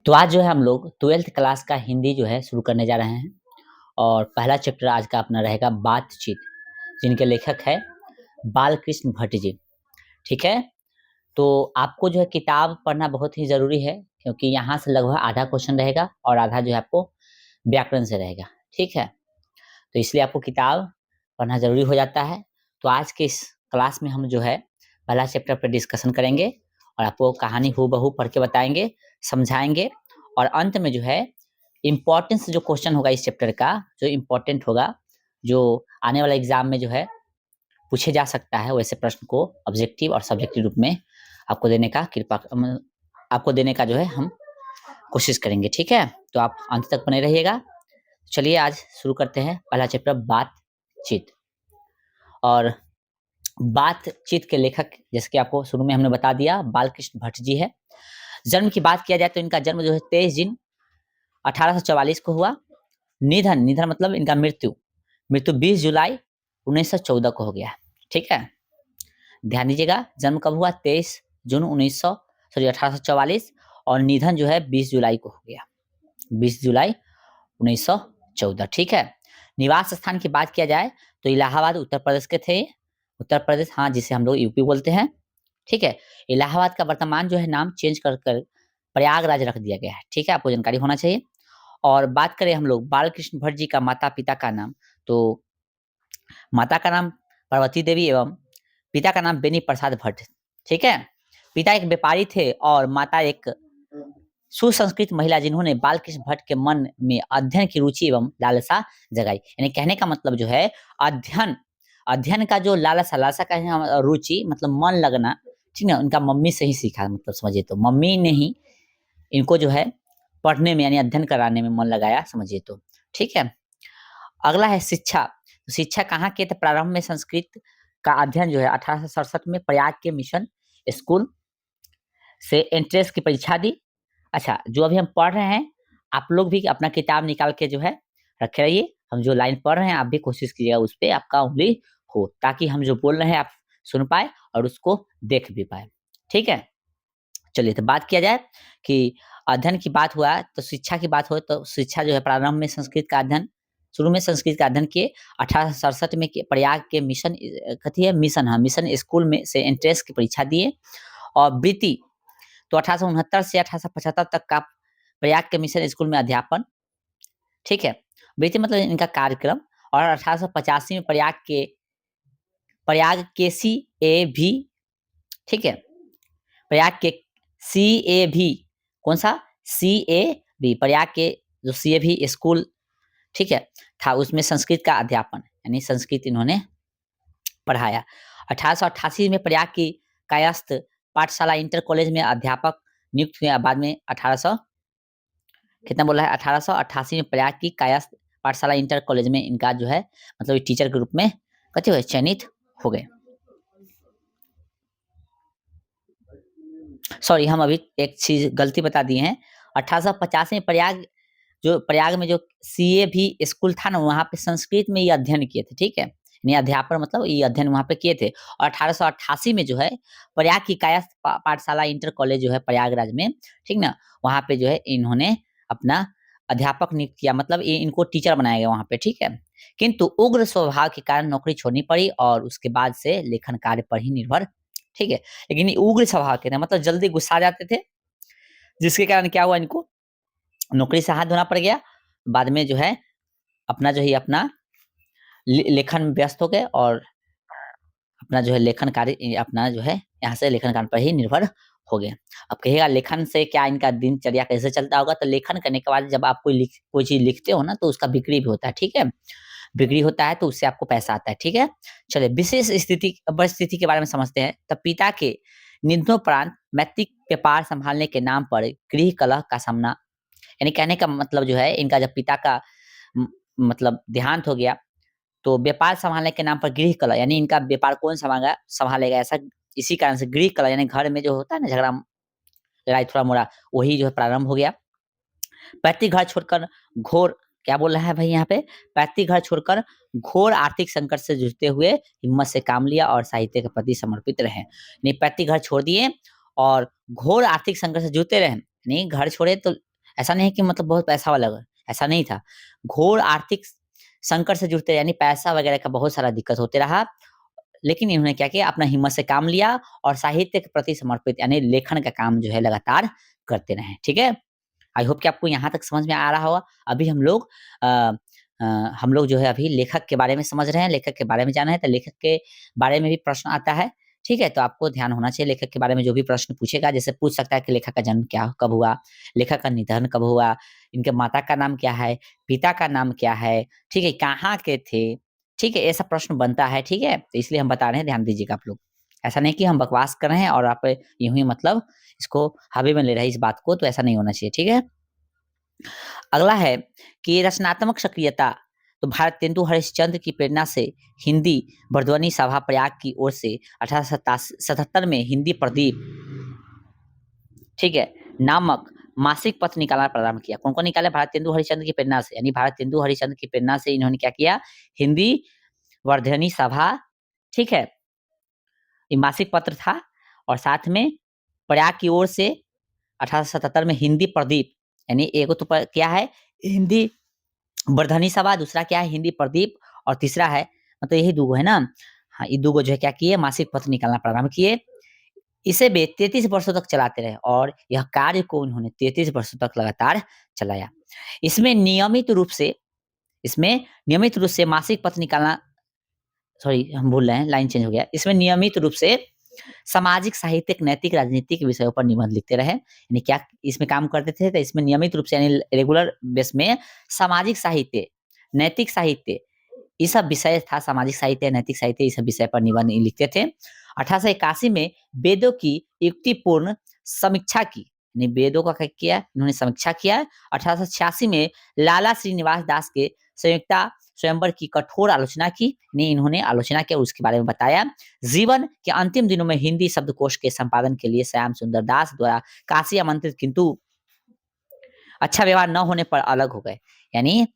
तो आज जो है हम लोग 12th क्लास का हिंदी जो है शुरू करने जा रहे हैं और पहला चैप्टर आज का अपना रहेगा बातचीत, जिनके लेखक है बालकृष्ण भट्ट जी। ठीक है? तो आपको जो है किताब पढ़ना बहुत ही ज़रूरी है, क्योंकि यहाँ से लगभग आधा क्वेश्चन रहेगा और आधा जो है आपको व्याकरण से रहेगा। ठीक है? तो इसलिए आपको किताब पढ़ना ज़रूरी हो जाता है। तो आज के इस क्लास में हम जो है पहला चैप्टर पे डिस्कशन करेंगे और आपको कहानी हूबहू पढ़ के बताएँगे, समझाएँगे और अंत में जो है इम्पोर्टेंस जो क्वेश्चन होगा इस चैप्टर का, जो इम्पोर्टेंट होगा, जो आने वाले एग्ज़ाम में जो है पूछे जा सकता है, वैसे प्रश्न को ऑब्जेक्टिव और सब्जेक्टिव रूप में आपको देने का आपको देने का जो है हम कोशिश करेंगे। ठीक है? तो आप अंत तक बने रहिएगा। चलिए आज शुरू करते हैं पहला चैप्टर बातचीत। और बातचीत के लेखक, जैसे कि आपको शुरू में हमने बता दिया, बालकृष्ण भट्ट जी है। जन्म की बात किया जाए तो इनका जन्म जो है 23 जून 1844 को हुआ। निधन निधन मतलब इनका मृत्यु मृत्यु 20 जुलाई 1914 को हो गया। ठीक है? ध्यान दीजिएगा, जन्म कब हुआ? 23 जून 1844 और निधन जो है 20 जुलाई को हो गया, 20 जुलाई 1914। ठीक है? निवास स्थान की बात किया जाए तो इलाहाबाद उत्तर प्रदेश के थे। उत्तर प्रदेश, हाँ, जिसे हम लोग यूपी बोलते हैं। ठीक है? इलाहाबाद का वर्तमान जो है नाम चेंज कर प्रयागराज रख दिया गया है। ठीक है? आपको जानकारी होना चाहिए। और बात करें हम लोग बालकृष्ण भट्ट जी का माता-पिता का नाम, तो माता का नाम पार्वती देवी एवं पिता का नाम बेनी प्रसाद भट्ट। ठीक है? पिता एक व्यापारी थे और माता एक सुसंस्कृत महिला, जिन्होंने बालकृष्ण भट्ट के मन में अध्ययन की रुचि एवं लालसा जगाई। यानी कहने का मतलब जो है अध्ययन अध्ययन का जो लालसा का यहाँ रुचि मतलब मन लगना, ठीक ना, उनका मम्मी से ही सीखा, मतलब समझिए तो मम्मी ने ही इनको जो है पढ़ने में यानी अध्ययन कराने में मन लगाया, समझिए तो। ठीक है? अगला है शिक्षा। तो शिक्षा कहाँ किए थे? प्रारंभ में संस्कृत का अध्ययन जो है 1867 में प्रयाग के मिशन स्कूल से एंट्रेंस की परीक्षा दी। अच्छा, जो अभी हम पढ़ रहे हैं, आप लोग भी अपना किताब निकाल के जो है रखे रहिए। हम जो लाइन पढ़ रहे हैं, आप भी कोशिश कीजिएगा उस पे आपका उंगली हो, ताकि हम जो बोल रहे हैं आप सुन पाएँ और उसको देख भी पाएँ। ठीक है? चलिए, तो बात किया जाए कि अध्ययन की बात हुआ तो शिक्षा की बात हो, तो शिक्षा जो है प्रारंभ में संस्कृत का अध्ययन, शुरू में संस्कृत का अध्ययन किए। 1867 में के प्रयाग के मिशन कथी है? मिशन, हाँ, मिशन स्कूल में से एंट्रेंस की परीक्षा दिए। और वृत्ति तो 1869 से 1875 तक का प्रयाग के मिशन स्कूल में अध्यापन। ठीक है? वृत्ति मतलब इनका कार्यक्रम। और 1885 में प्रयाग के CAV, ठीक है? प्रयाग के CAV, कौन-सा? CAV, प्रयाग के जो CAV स्कूल, ठीक है, था, उसमें संस्कृत का अध्यापन यानी संस्कृत इन्होंने पढ़ाया। 1888 में प्रयाग की कायस्थ पाठशाला इंटर कॉलेज में अध्यापक नियुक्त हुए। बाद में 1800 कितना बोला है? 1888 में प्रयाग की कायस्थ पाठशाला इंटर कॉलेज में इनका जो है मतलब टीचर के रूप में कथी हुए? चयनित हो गए। सॉरी, हम अभी एक चीज़ गलती बता दिए हैं। 1850 में प्रयाग में जो CAV स्कूल था ना, वहाँ पे संस्कृत में ये अध्ययन किए थे। ठीक है? यानी अध्यापन मतलब ये अध्ययन वहाँ पे किए थे। और 1888 में जो है प्रयाग की कायस्थ पाठशाला इंटर कॉलेज जो है प्रयागराज में, ठीक ना, वहाँ पे जो है इन्होंने अपना अध्यापक नियुक्त किया, मतलब ये इनको टीचर बनाया गया वहाँ पे। ठीक है? किंतु उग्र स्वभाव के कारण नौकरी छोड़नी पड़ी और उसके बाद से लेखन कार्य पर ही निर्भर। ठीक है? लेकिन ये उग्र स्वभाव के थे, मतलब जल्दी गुस्सा आ जाते थे, जिसके कारण क्या हुआ, इनको नौकरी से हाथ धोना पड़ गया। बाद में जो है अपना जो है अपना लेखन में व्यस्त हो गए और अपना जो है लेखन कार्य अपना जो है यहाँ से लेखन कार्य पर ही निर्भर हो गए। अब कहिएगा लेखन से क्या इनका दिनचर्या कैसे चलता होगा? तो लेखन करने के बाद जब आप कोई चीज़ लिखते हो ना, तो उसका बिक्री भी होता है। ठीक है? बिक्री होता है तो उससे आपको पैसा आता है। ठीक है? चलिए, विशेष परिस्थिति के बारे में समझते हैं। तब पिता के निधनोपरांत नैतिक व्यापार संभालने के नाम पर गृह कलह का सामना, यानी कहने का मतलब जो है इनका जब पिता का मतलब देहांत हो गया, तो व्यापार संभालने के नाम पर गृह कलह, यानी इनका व्यापार कौन संभालेगा, ऐसा इसी कारण से गृह कलह यानी घर में जो होता है ना झगड़ा, लड़ाई थोड़ा-मोड़ा, वही जो है प्रारंभ हो गया। पैतृक घर छोड़कर घोर, क्या बोल रहा है भाई यहाँ पे? पैतृक घर छोड़कर घोर आर्थिक संकट से जूझते हुए हिम्मत से काम लिया और साहित्य के प्रति समर्पित रहे। यानी पैतृक घर छोड़ दिए और घोर आर्थिक संकट से जूझते रहे। नहीं, घर छोड़े तो ऐसा नहीं है कि मतलब बहुत पैसा वाला घर, ऐसा नहीं था। घोर आर्थिक संकट से जुड़ते, यानी पैसा वगैरह का बहुत सारा दिक्कत होते रहा, लेकिन इन्होंने क्या किया, अपना हिम्मत से काम लिया और साहित्य के प्रति समर्पित यानी लेखन का काम जो है लगातार करते रहे। ठीक है, आई होप कि आपको यहाँ तक समझ में आ रहा होगा। अभी अ, हम लोग जो है अभी लेखक के बारे में समझ रहे हैं, लेखक के बारे में जाना है तो लेखक के बारे में भी प्रश्न आता है। ठीक है, तो आपको ध्यान होना चाहिए लेखक के बारे में जो भी प्रश्न पूछेगा, जैसे पूछ सकता है कि लेखक का जन्म क्या कब हुआ, लेखक का निधन कब हुआ, इनके माता का नाम क्या है, पिता का नाम क्या है, ठीक है, कहाँ के थे, ठीक है, ऐसा प्रश्न बनता है। ठीक है, तो इसलिए हम बता रहे हैं, ध्यान दीजिएगा आप लोग। ऐसा नहीं कि हम बकवास कर रहे हैं और आप यूं ही मतलब इसको हवा में ले रहे हैं इस बात को, तो ऐसा नहीं होना चाहिए। ठीक है, अगला है कि रचनात्मक सक्रियता। तो भारत तेंदु हरिश्चंद्र की प्रेरणा से हिंदी वर्धवनी सभा प्रयाग की ओर से 1877 में हिंदी प्रदीप, ठीक है, नामक मासिक पत्र निकालना प्रारंभ किया। कौन कौन निकाले? भारत तेंदु हरिश्चंद्र की प्रेरणा से, यानी भारत तेंदु हरिश्चंद्र की प्रेरणा से इन्होंने क्या किया, हिंदी वर्धनी सभा, ठीक है, ये मासिक पत्र था, और साथ में प्रयाग की ओर से 1877 में हिंदी प्रदीप, यानी एगो तो क्या है, हिंदी वर्धनी सभा, दूसरा क्या है, हिंदी प्रदीप, और तीसरा है, मतलब यही दूगो है ना, हाँ, ये दूगो जो है क्या किए, मासिक पत्र निकालना प्रारंभ किए। इसे वे 33 वर्षों तक चलाते रहे और यह कार्य को उन्होंने 33 वर्षों तक लगातार चलाया। इसमें नियमित रूप से मासिक पत्र निकालना, सॉरी हम भूल रहे हैं, लाइन चेंज हो गया। इसमें नियमित रूप से सामाजिक, साहित्यिक, नैतिक, राजनीतिक विषयों पर निबंध लिखते रहे। यानी क्या इसमें काम करते थे, तो इसमें नियमित रूप से यानी रेगुलर बेस में सामाजिक साहित्य, नैतिक साहित्य, ये सब विषय था, सामाजिक साहित्य, नैतिक साहित्य, इस सब विषय पर निबंध लिखते थे। 1881 में वेदों की युक्तिपूर्ण समीक्षा की, यानी वेदों का क्या किया, इन्होंने समीक्षा किया। 1886 में लाला श्रीनिवास दास के संयुक्ता स्वयंवर की कठोर आलोचना की, यानी इन्होंने आलोचना किया, उसके बारे में बताया। जीवन के अंतिम दिनों में हिंदी शब्दकोश के संपादन के लिए श्याम सुंदर दास द्वारा काशी आमंत्रित, किंतु अच्छा व्यवहार न होने पर अलग हो गए। यानी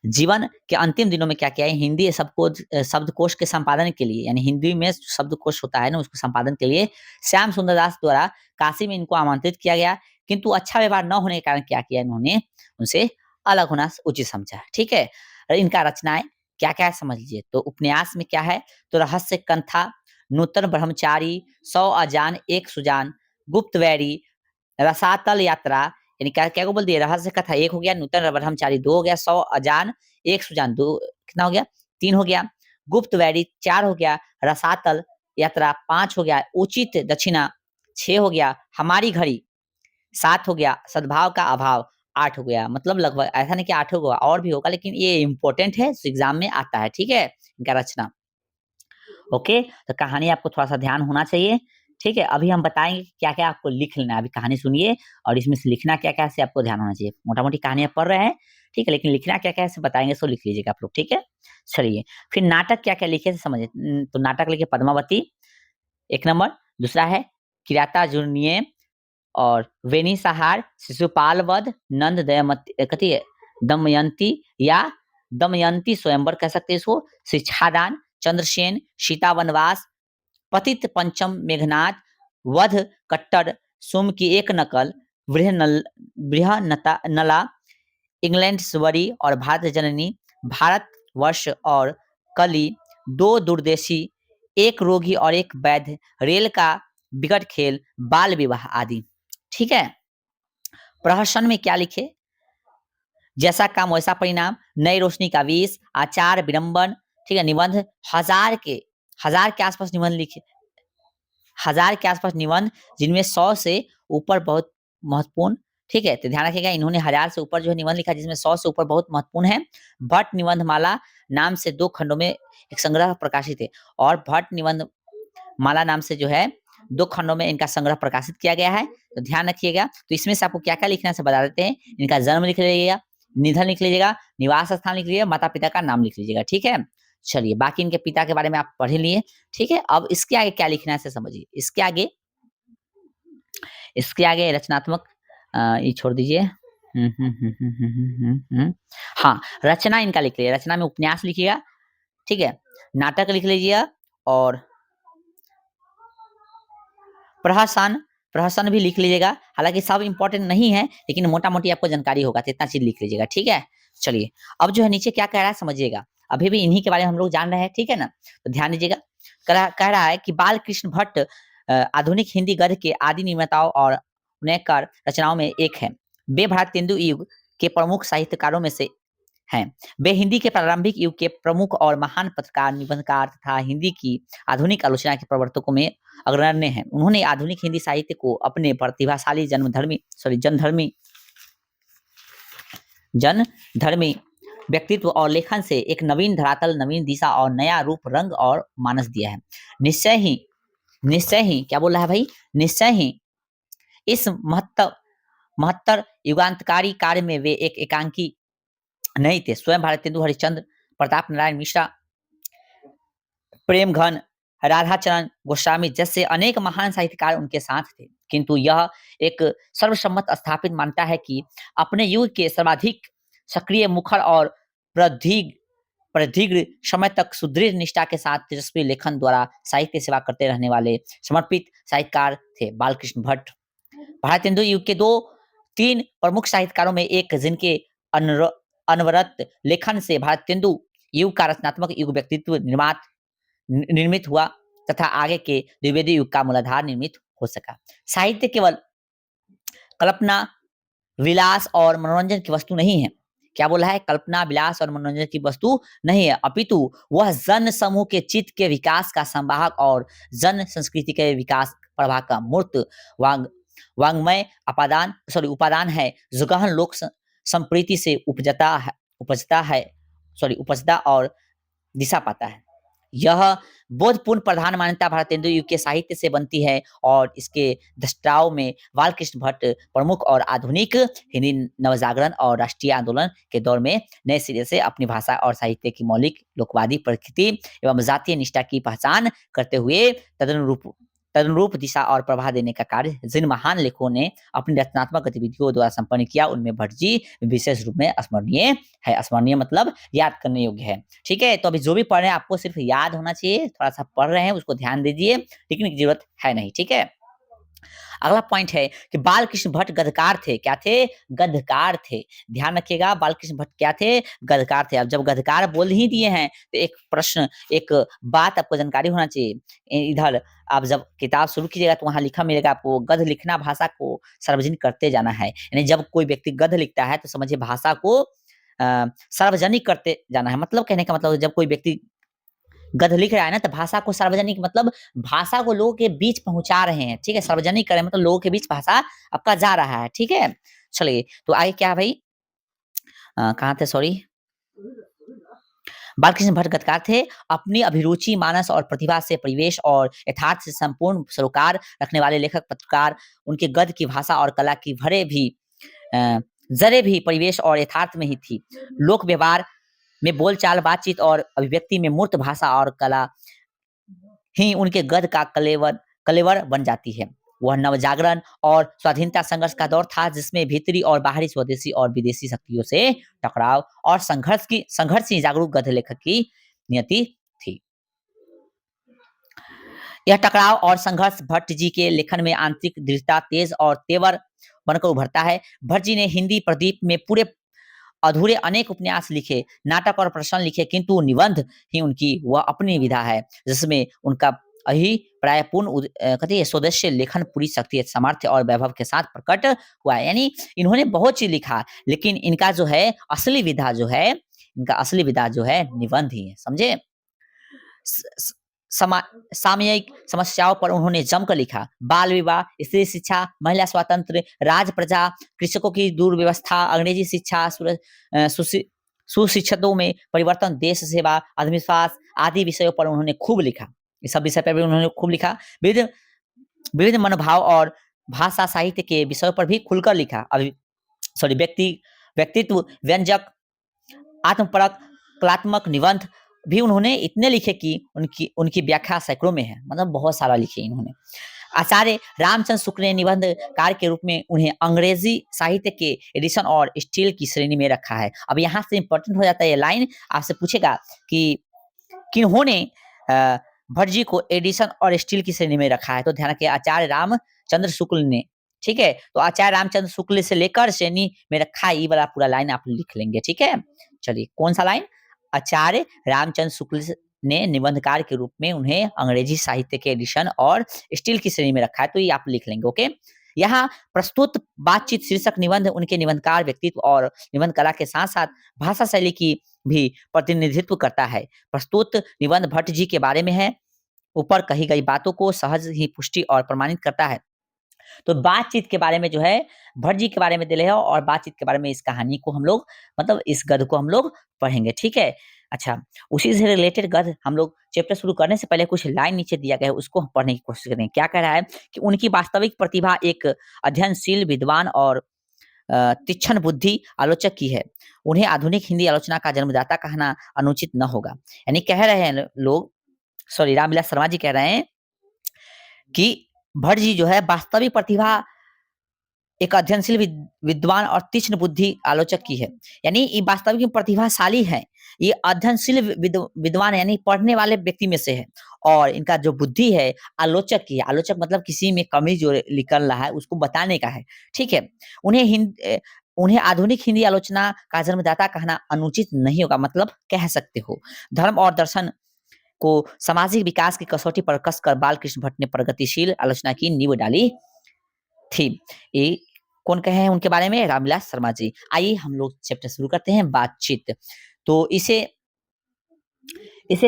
जीवन के अंतिम दिनों में क्या किया है, हिंदी शब्दकोश के संपादन के लिए, यानी हिंदी में शब्दकोश होता है ना, उसको संपादन के लिए श्याम सुंदर दास द्वारा काशी में इनको आमंत्रित किया गया, किंतु अच्छा व्यवहार न होने के कारण क्या किया, इन्होंने उनसे अलग होना उचित समझा। ठीक है, इनका रचनाएं क्या क्या है समझ लीजिए। तो उपन्यास में क्या है, तो रहस्य कंथा, नूतन ब्रह्मचारी, 100 अजान 1 सुजान, गुप्त वैरी, रसातल यात्रा, यानी क्या क्या को बोल दिए, रहस्य कथा 1 हो गया, नूतन ब्रह्मचारी 2 हो गया, 100 अजान 1 सुजान 2, कितना हो गया, 3 हो गया, गुप्त वैरी 4 हो गया, रसातल यात्रा 5 हो गया, उचित दक्षिणा 6 हो गया, हमारी घड़ी 7 हो गया, सद्भाव का अभाव 8 हो गया। मतलब लगभग ऐसा नहीं कि 8 होगा, और भी होगा, लेकिन ये इंपॉर्टेंट है, एग्जाम में आता है। ठीक है, इनका रचना। ओके, तो कहानी आपको थोड़ा-सा ध्यान होना चाहिए। ठीक है, अभी हम बताएँगे कि क्या-क्या आपको लिख लेना है। अभी कहानी सुनिए और इसमें से लिखना क्या-क्या है, इससे आपको ध्यान होना चाहिए। मोटा-मोटी कहानी आप पढ़ रहे हैं, ठीक है, लेकिन लिखना क्या-क्या है, इसे बताएँगे, सो लिख लीजिएगा आप लोग, ठीक है? चलिए, फिर नाटक क्या-क्या लिखे, समझिए। तो नाटक लिखे पद्मावती 1 नंबर, दूसरा है किराता जुर्निये और वेनिसहार, शिशुपाल वध, नंद कथी है, दमयंती या दमयंती स्वयंवर कह सकते हैं इसको, शिक्षादान, चंद्रसेन, सीता वनवास, पतित पंचम मेघनाथ, वध कट्टर, सोम की एक नकल, बृहन्नता नला, इंग्लैंड स्वरी और भारत जननी, भारत वर्ष और कली, 2 दूरदेशी, एक रोगी और एक वैद्य, रेल का बिगट खेल, बाल विवाह आदि। ठीक है, प्रहसन में क्या लिखे, जैसा काम वैसा परिणाम, नई रोशनी का विष, आचार विडंबन, ठीक है, निबंध 1000 के आसपास निबंध लिखे, 1000 के आसपास निबंध, जिनमें 100 से ऊपर बहुत महत्वपूर्ण। ठीक है, तो ध्यान रखिएगा, इन्होंने 1000 से ऊपर जो है निबंध लिखा, जिसमें 100 से ऊपर बहुत महत्वपूर्ण है। भट्ट निबंध माला नाम से 2 खंडों में एक संग्रह प्रकाशित है, और भट्ट निबंध माला नाम से जो है 2 खंडों में इनका संग्रह प्रकाशित किया गया है। तो ध्यान रखिएगा। तो इसमें से आपको क्या-क्या लिखना है, बता देते हैं। इनका जन्म लिख लीजिएगा, निधन लिख लीजिएगा, निवास स्थान लिख लीजिएगा, माता-पिता का नाम लिख लीजिएगा। ठीक है, चलिए, बाकी इनके पिता के बारे में आप पढ़ ही लिए। ठीक है, अब इसके आगे क्या लिखना है इसे समझिए। इसके आगे रचनात्मक, ये छोड़ दीजिए। हाँ, रचना इनका लिख लीजिए। रचना में उपन्यास लिखिएगा, ठीक है, नाटक लिख लीजिएगा, और प्रहसन प्रहसन भी लिख लीजिएगा, हालांकि सब इंपॉर्टेंट नहीं है लेकिन मोटा मोटी आपको जानकारी होगा तो इतना चीज लिख लीजिएगा, ठीक है। चलिए अब जो है नीचे क्या कह रहा है समझिएगा, अभी भी इन्हीं के बारे में हम लोग जान रहे हैं, ठीक है ना, तो ध्यान दीजिएगा। कह रहा है कि बाल कृष्ण भट्ट आधुनिक हिंदी गद्य के आदि निर्माताओं और उन्नयनकार रचनाओं में एक है। वे भारतेंदु युग के प्रमुख साहित्यकारों में से हैं। वे हिंदी के प्रारंभिक युग के प्रमुख और महान पत्रकार, निबंधकार तथा हिंदी की आधुनिक आलोचना के प्रवर्तकों में अग्रगण्य हैं। उन्होंने आधुनिक हिंदी साहित्य को अपने प्रतिभाशाली जनधर्मी व्यक्तित्व और लेखन से एक नवीन धरातल, नवीन दिशा और नया रूप, रंग और मानस दिया है। निश्चय ही क्या बोल रहा है भाई, निश्चय ही इस महत्तर युगांतकारी कार्य में वे एक एकांकी नहीं थे। स्वयं भारतेंदु हरिश्चंद्र, प्रताप नारायण मिश्रा, प्रेम घन, राधाचरण गोस्वामी जैसे अनेक महान साहित्यकार उनके साथ थे, किंतु यह एक सर्वसम्मत स्थापित मानता है कि अपने युग के सर्वाधिक सक्रिय, मुखर और प्रदीर्घ समय तक सुदृढ़ निष्ठा के साथ तेजस्वी लेखन द्वारा साहित्य सेवा करते रहने वाले समर्पित साहित्यकार थे बालकृष्ण भट्ट। भारतेंदु युग के 2-3 प्रमुख साहित्यकारों में एक, जिनके अनवरत लेखन से भारतेंदु युग का रचनात्मक युग व्यक्तित्व निर्मित हुआ तथा आगे के द्विवेदी युग का मूलाधार निर्मित हो सका। साहित्य केवल कल्पना, विलास और मनोरंजन की वस्तु नहीं है। क्या बोला है, कल्पना, विलास और मनोरंजन की वस्तु नहीं है, अपितु वह जन समूह के चित्त के विकास का संवाहक और जन संस्कृति के विकास प्रवाह का मूर्त वांग्मय उपादान है, जो गहन लोक संप्रीति से उपजता और दिशा पाता है। यह बोधपूर्ण प्रधान मान्यता भारतेंदु युग के साहित्य से बनती है और इसके दृष्टाओं में बालकृष्ण भट्ट प्रमुख और आधुनिक हिंदी नवजागरण और राष्ट्रीय आंदोलन के दौर में नए सिरे से अपनी भाषा और साहित्य की मौलिक लोकवादी प्रकृति एवं जातीय निष्ठा की पहचान करते हुए तदनुरूप दिशा और प्रवाह देने का कार्य जिन महान लेखकों ने अपनी रचनात्मक गतिविधियों द्वारा संपन्न किया, उनमें भट्ट जी विशेष रूप में स्मरणीय है। स्मरणीय मतलब याद करने योग्य है, ठीक है। तो अभी जो भी पढ़ रहे हैं आपको सिर्फ याद होना चाहिए, थोड़ा सा पढ़ रहे हैं उसको ध्यान दीजिए, लिखने की जरूरत है नहीं, ठीक है। अगला पॉइंट है कि बालकृष्ण भट्ट गद्यकार थे। क्या थे, गद्यकार थे। ध्यान रखिएगा, बालकृष्ण भट्ट क्या थे, गद्यकार थे। अब जब गद्यकार बोल ही दिए हैं तो एक प्रश्न, एक बात आपको जानकारी होना चाहिए। इधर आप जब किताब शुरू कीजिएगा तो वहां लिखा मिलेगा आपको, गद्य लिखना भाषा को सार्वजनिक करते जाना है। यानी जब कोई व्यक्ति गद्य लिखता है तो समझिए भाषा को सार्वजनिक करते जाना है। मतलब कहने का मतलब जब कोई व्यक्ति गद्य लिख रहा है ना, तो भाषा को सार्वजनिक मतलब भाषा को लोगों के बीच पहुंचा रहे हैं, ठीक है। सार्वजनिक कर रहे हैं मतलब लोगों के बीच भाषा आपका जा रहा है, ठीक है। चलिए तो आगे क्या भाई, कहाँ थे, सॉरी। बालकृष्ण भट्ट गद्यकार थे। अपनी अभिरुचि, मानस और प्रतिभा से परिवेश और यथार्थ से संपूर्ण सरोकार रखने वाले लेखक पत्रकार उनके गद्य की भाषा और कला की जरे भी परिवेश और यथार्थ में ही थी। लोक व्यवहार में बोलचाल, बातचीत और अभिव्यक्ति में मूर्त भाषा और कला ही उनके गद्य का कलेवर बन जाती है। वह नवजागरण और स्वाधीनता संघर्ष का दौर था, जिसमें भीतरी और बाहरी, स्वदेशी और विदेशी शक्तियों से टकराव और संघर्ष ही जागरूक गद्य लेखक की नियति थी। यह टकराव और संघर्ष भट्ट जी के लेखन में आंतरिक दृढ़ता, तेज और तेवर बनकर उभरता है। भट्ट जी ने हिंदी प्रदीप में पूरे अधूरे अनेक उपन्यास लिखे, नाटक और प्रश्न लिखे, किंतु निबंध ही उनकी वह अपनी विधा है, जिसमें उनका प्रायपूर्ण स्वदेशी लेखन पूरी शक्ति, सामर्थ्य और वैभव के साथ प्रकट हुआ है। यानी इन्होंने बहुत चीज लिखा, लेकिन इनका जो है असली विधा जो है निबंध ही है, समझे। सामयिक समस्याओं पर उन्होंने जमकर लिखा। बाल विवाह, स्त्री शिक्षा, महिला स्वातंत्र्य, राज प्रजा, कृषकों की दुर्व्यवस्था, अंग्रेजी शिक्षा, सुशिक्षितों में परिवर्तन, देश सेवा, आत्मविश्वास आदि विषयों पर उन्होंने खूब लिखा। इस सब विषय पर भी उन्होंने खूब लिखा। विविध मनोभाव और भाषा साहित्य के विषयों पर भी खुलकर लिखा। व्यक्तित्व व्यंजक, आत्मपरक, कलात्मक निबंध भी उन्होंने इतने लिखे कि उनकी व्याख्या सैकड़ों में है, मतलब बहुत सारा लिखे इन्होंने। आचार्य रामचंद्र शुक्ल ने निबंधकार के रूप में उन्हें अंग्रेजी साहित्य के एडिशन और स्टील की श्रेणी में रखा है। अब यहाँ से इंपॉर्टेंट हो जाता है ये लाइन, आपसे पूछेगा कि किन्होंने भट्ट जी को एडिशन और स्टील की श्रेणी में रखा है, तो ध्यान रखिए आचार्य रामचंद्र शुक्ल ने, ठीक है। तो आचार्य रामचंद्र शुक्ल से लेकर श्रेणी में रखा, ये वाला पूरा लाइन आप लिख लेंगे, ठीक है। चलिए कौन सा लाइन, आचार्य रामचंद्र शुक्ल ने निबंधकार के रूप में उन्हें अंग्रेजी साहित्य के एडिशन और स्टील की श्रेणी में रखा है, तो ये आप लिख लेंगे, ओके। यहाँ प्रस्तुत बातचीत शीर्षक निबंध उनके निबंधकार व्यक्तित्व और निबंध कला के साथ साथ भाषा शैली की भी प्रतिनिधित्व करता है। प्रस्तुत निबंध भट्ट जी के बारे में है, ऊपर कही गई बातों को सहज ही पुष्टि और प्रमाणित करता है। तो बातचीत के बारे में जो है भट्ट जी के बारे में दिले है, और बातचीत के बारे में इस कहानी को हम लोग, मतलब इस गद्य को हम लोग पढ़ेंगे, ठीक है। अच्छा, उसी से रिलेटेड गद्य हम लोग चैप्टर शुरू करने से पहले कुछ लाइन नीचे दिया गया है, उसको हम पढ़ने की कोशिश करेंगे। क्या कह रहा है कि उनकी वास्तविक प्रतिभा एक अध्ययनशील विद्वान और तीक्ष्ण बुद्धि आलोचक की है। उन्हें आधुनिक हिंदी आलोचना का जन्मदाता कहना अनुचित न होगा। यानी कह रहे हैं लोग, सॉरी, रामविलास शर्मा जी कह रहे हैं कि भट्ट जी जो है वास्तविक प्रतिभा एक अध्ययनशील विद्वान और तीक्ष्ण बुद्धि आलोचक की है। यानी ये वास्तविक में प्रतिभाशाली है, ये अध्ययनशील विद्वान यानी पढ़ने वाले व्यक्ति में से है, और इनका जो बुद्धि है आलोचक की है। आलोचक मतलब किसी में कमी जो निकल रहा है उसको बताने का है, ठीक है। उन्हें आधुनिक हिंदी आलोचना का जन्मदाता कहना अनुचित नहीं होगा, मतलब कह सकते हो। धर्म और दर्शन को सामाजिक विकास की कसौटी पर कसकर बालकृष्ण भट्ट ने प्रगतिशील आलोचना की नींव डाली थी। ये कौन कहे हैं उनके बारे में, रामविलास शर्मा जी। आइए हम लोग चैप्टर शुरू करते हैं, बातचीत। तो इसे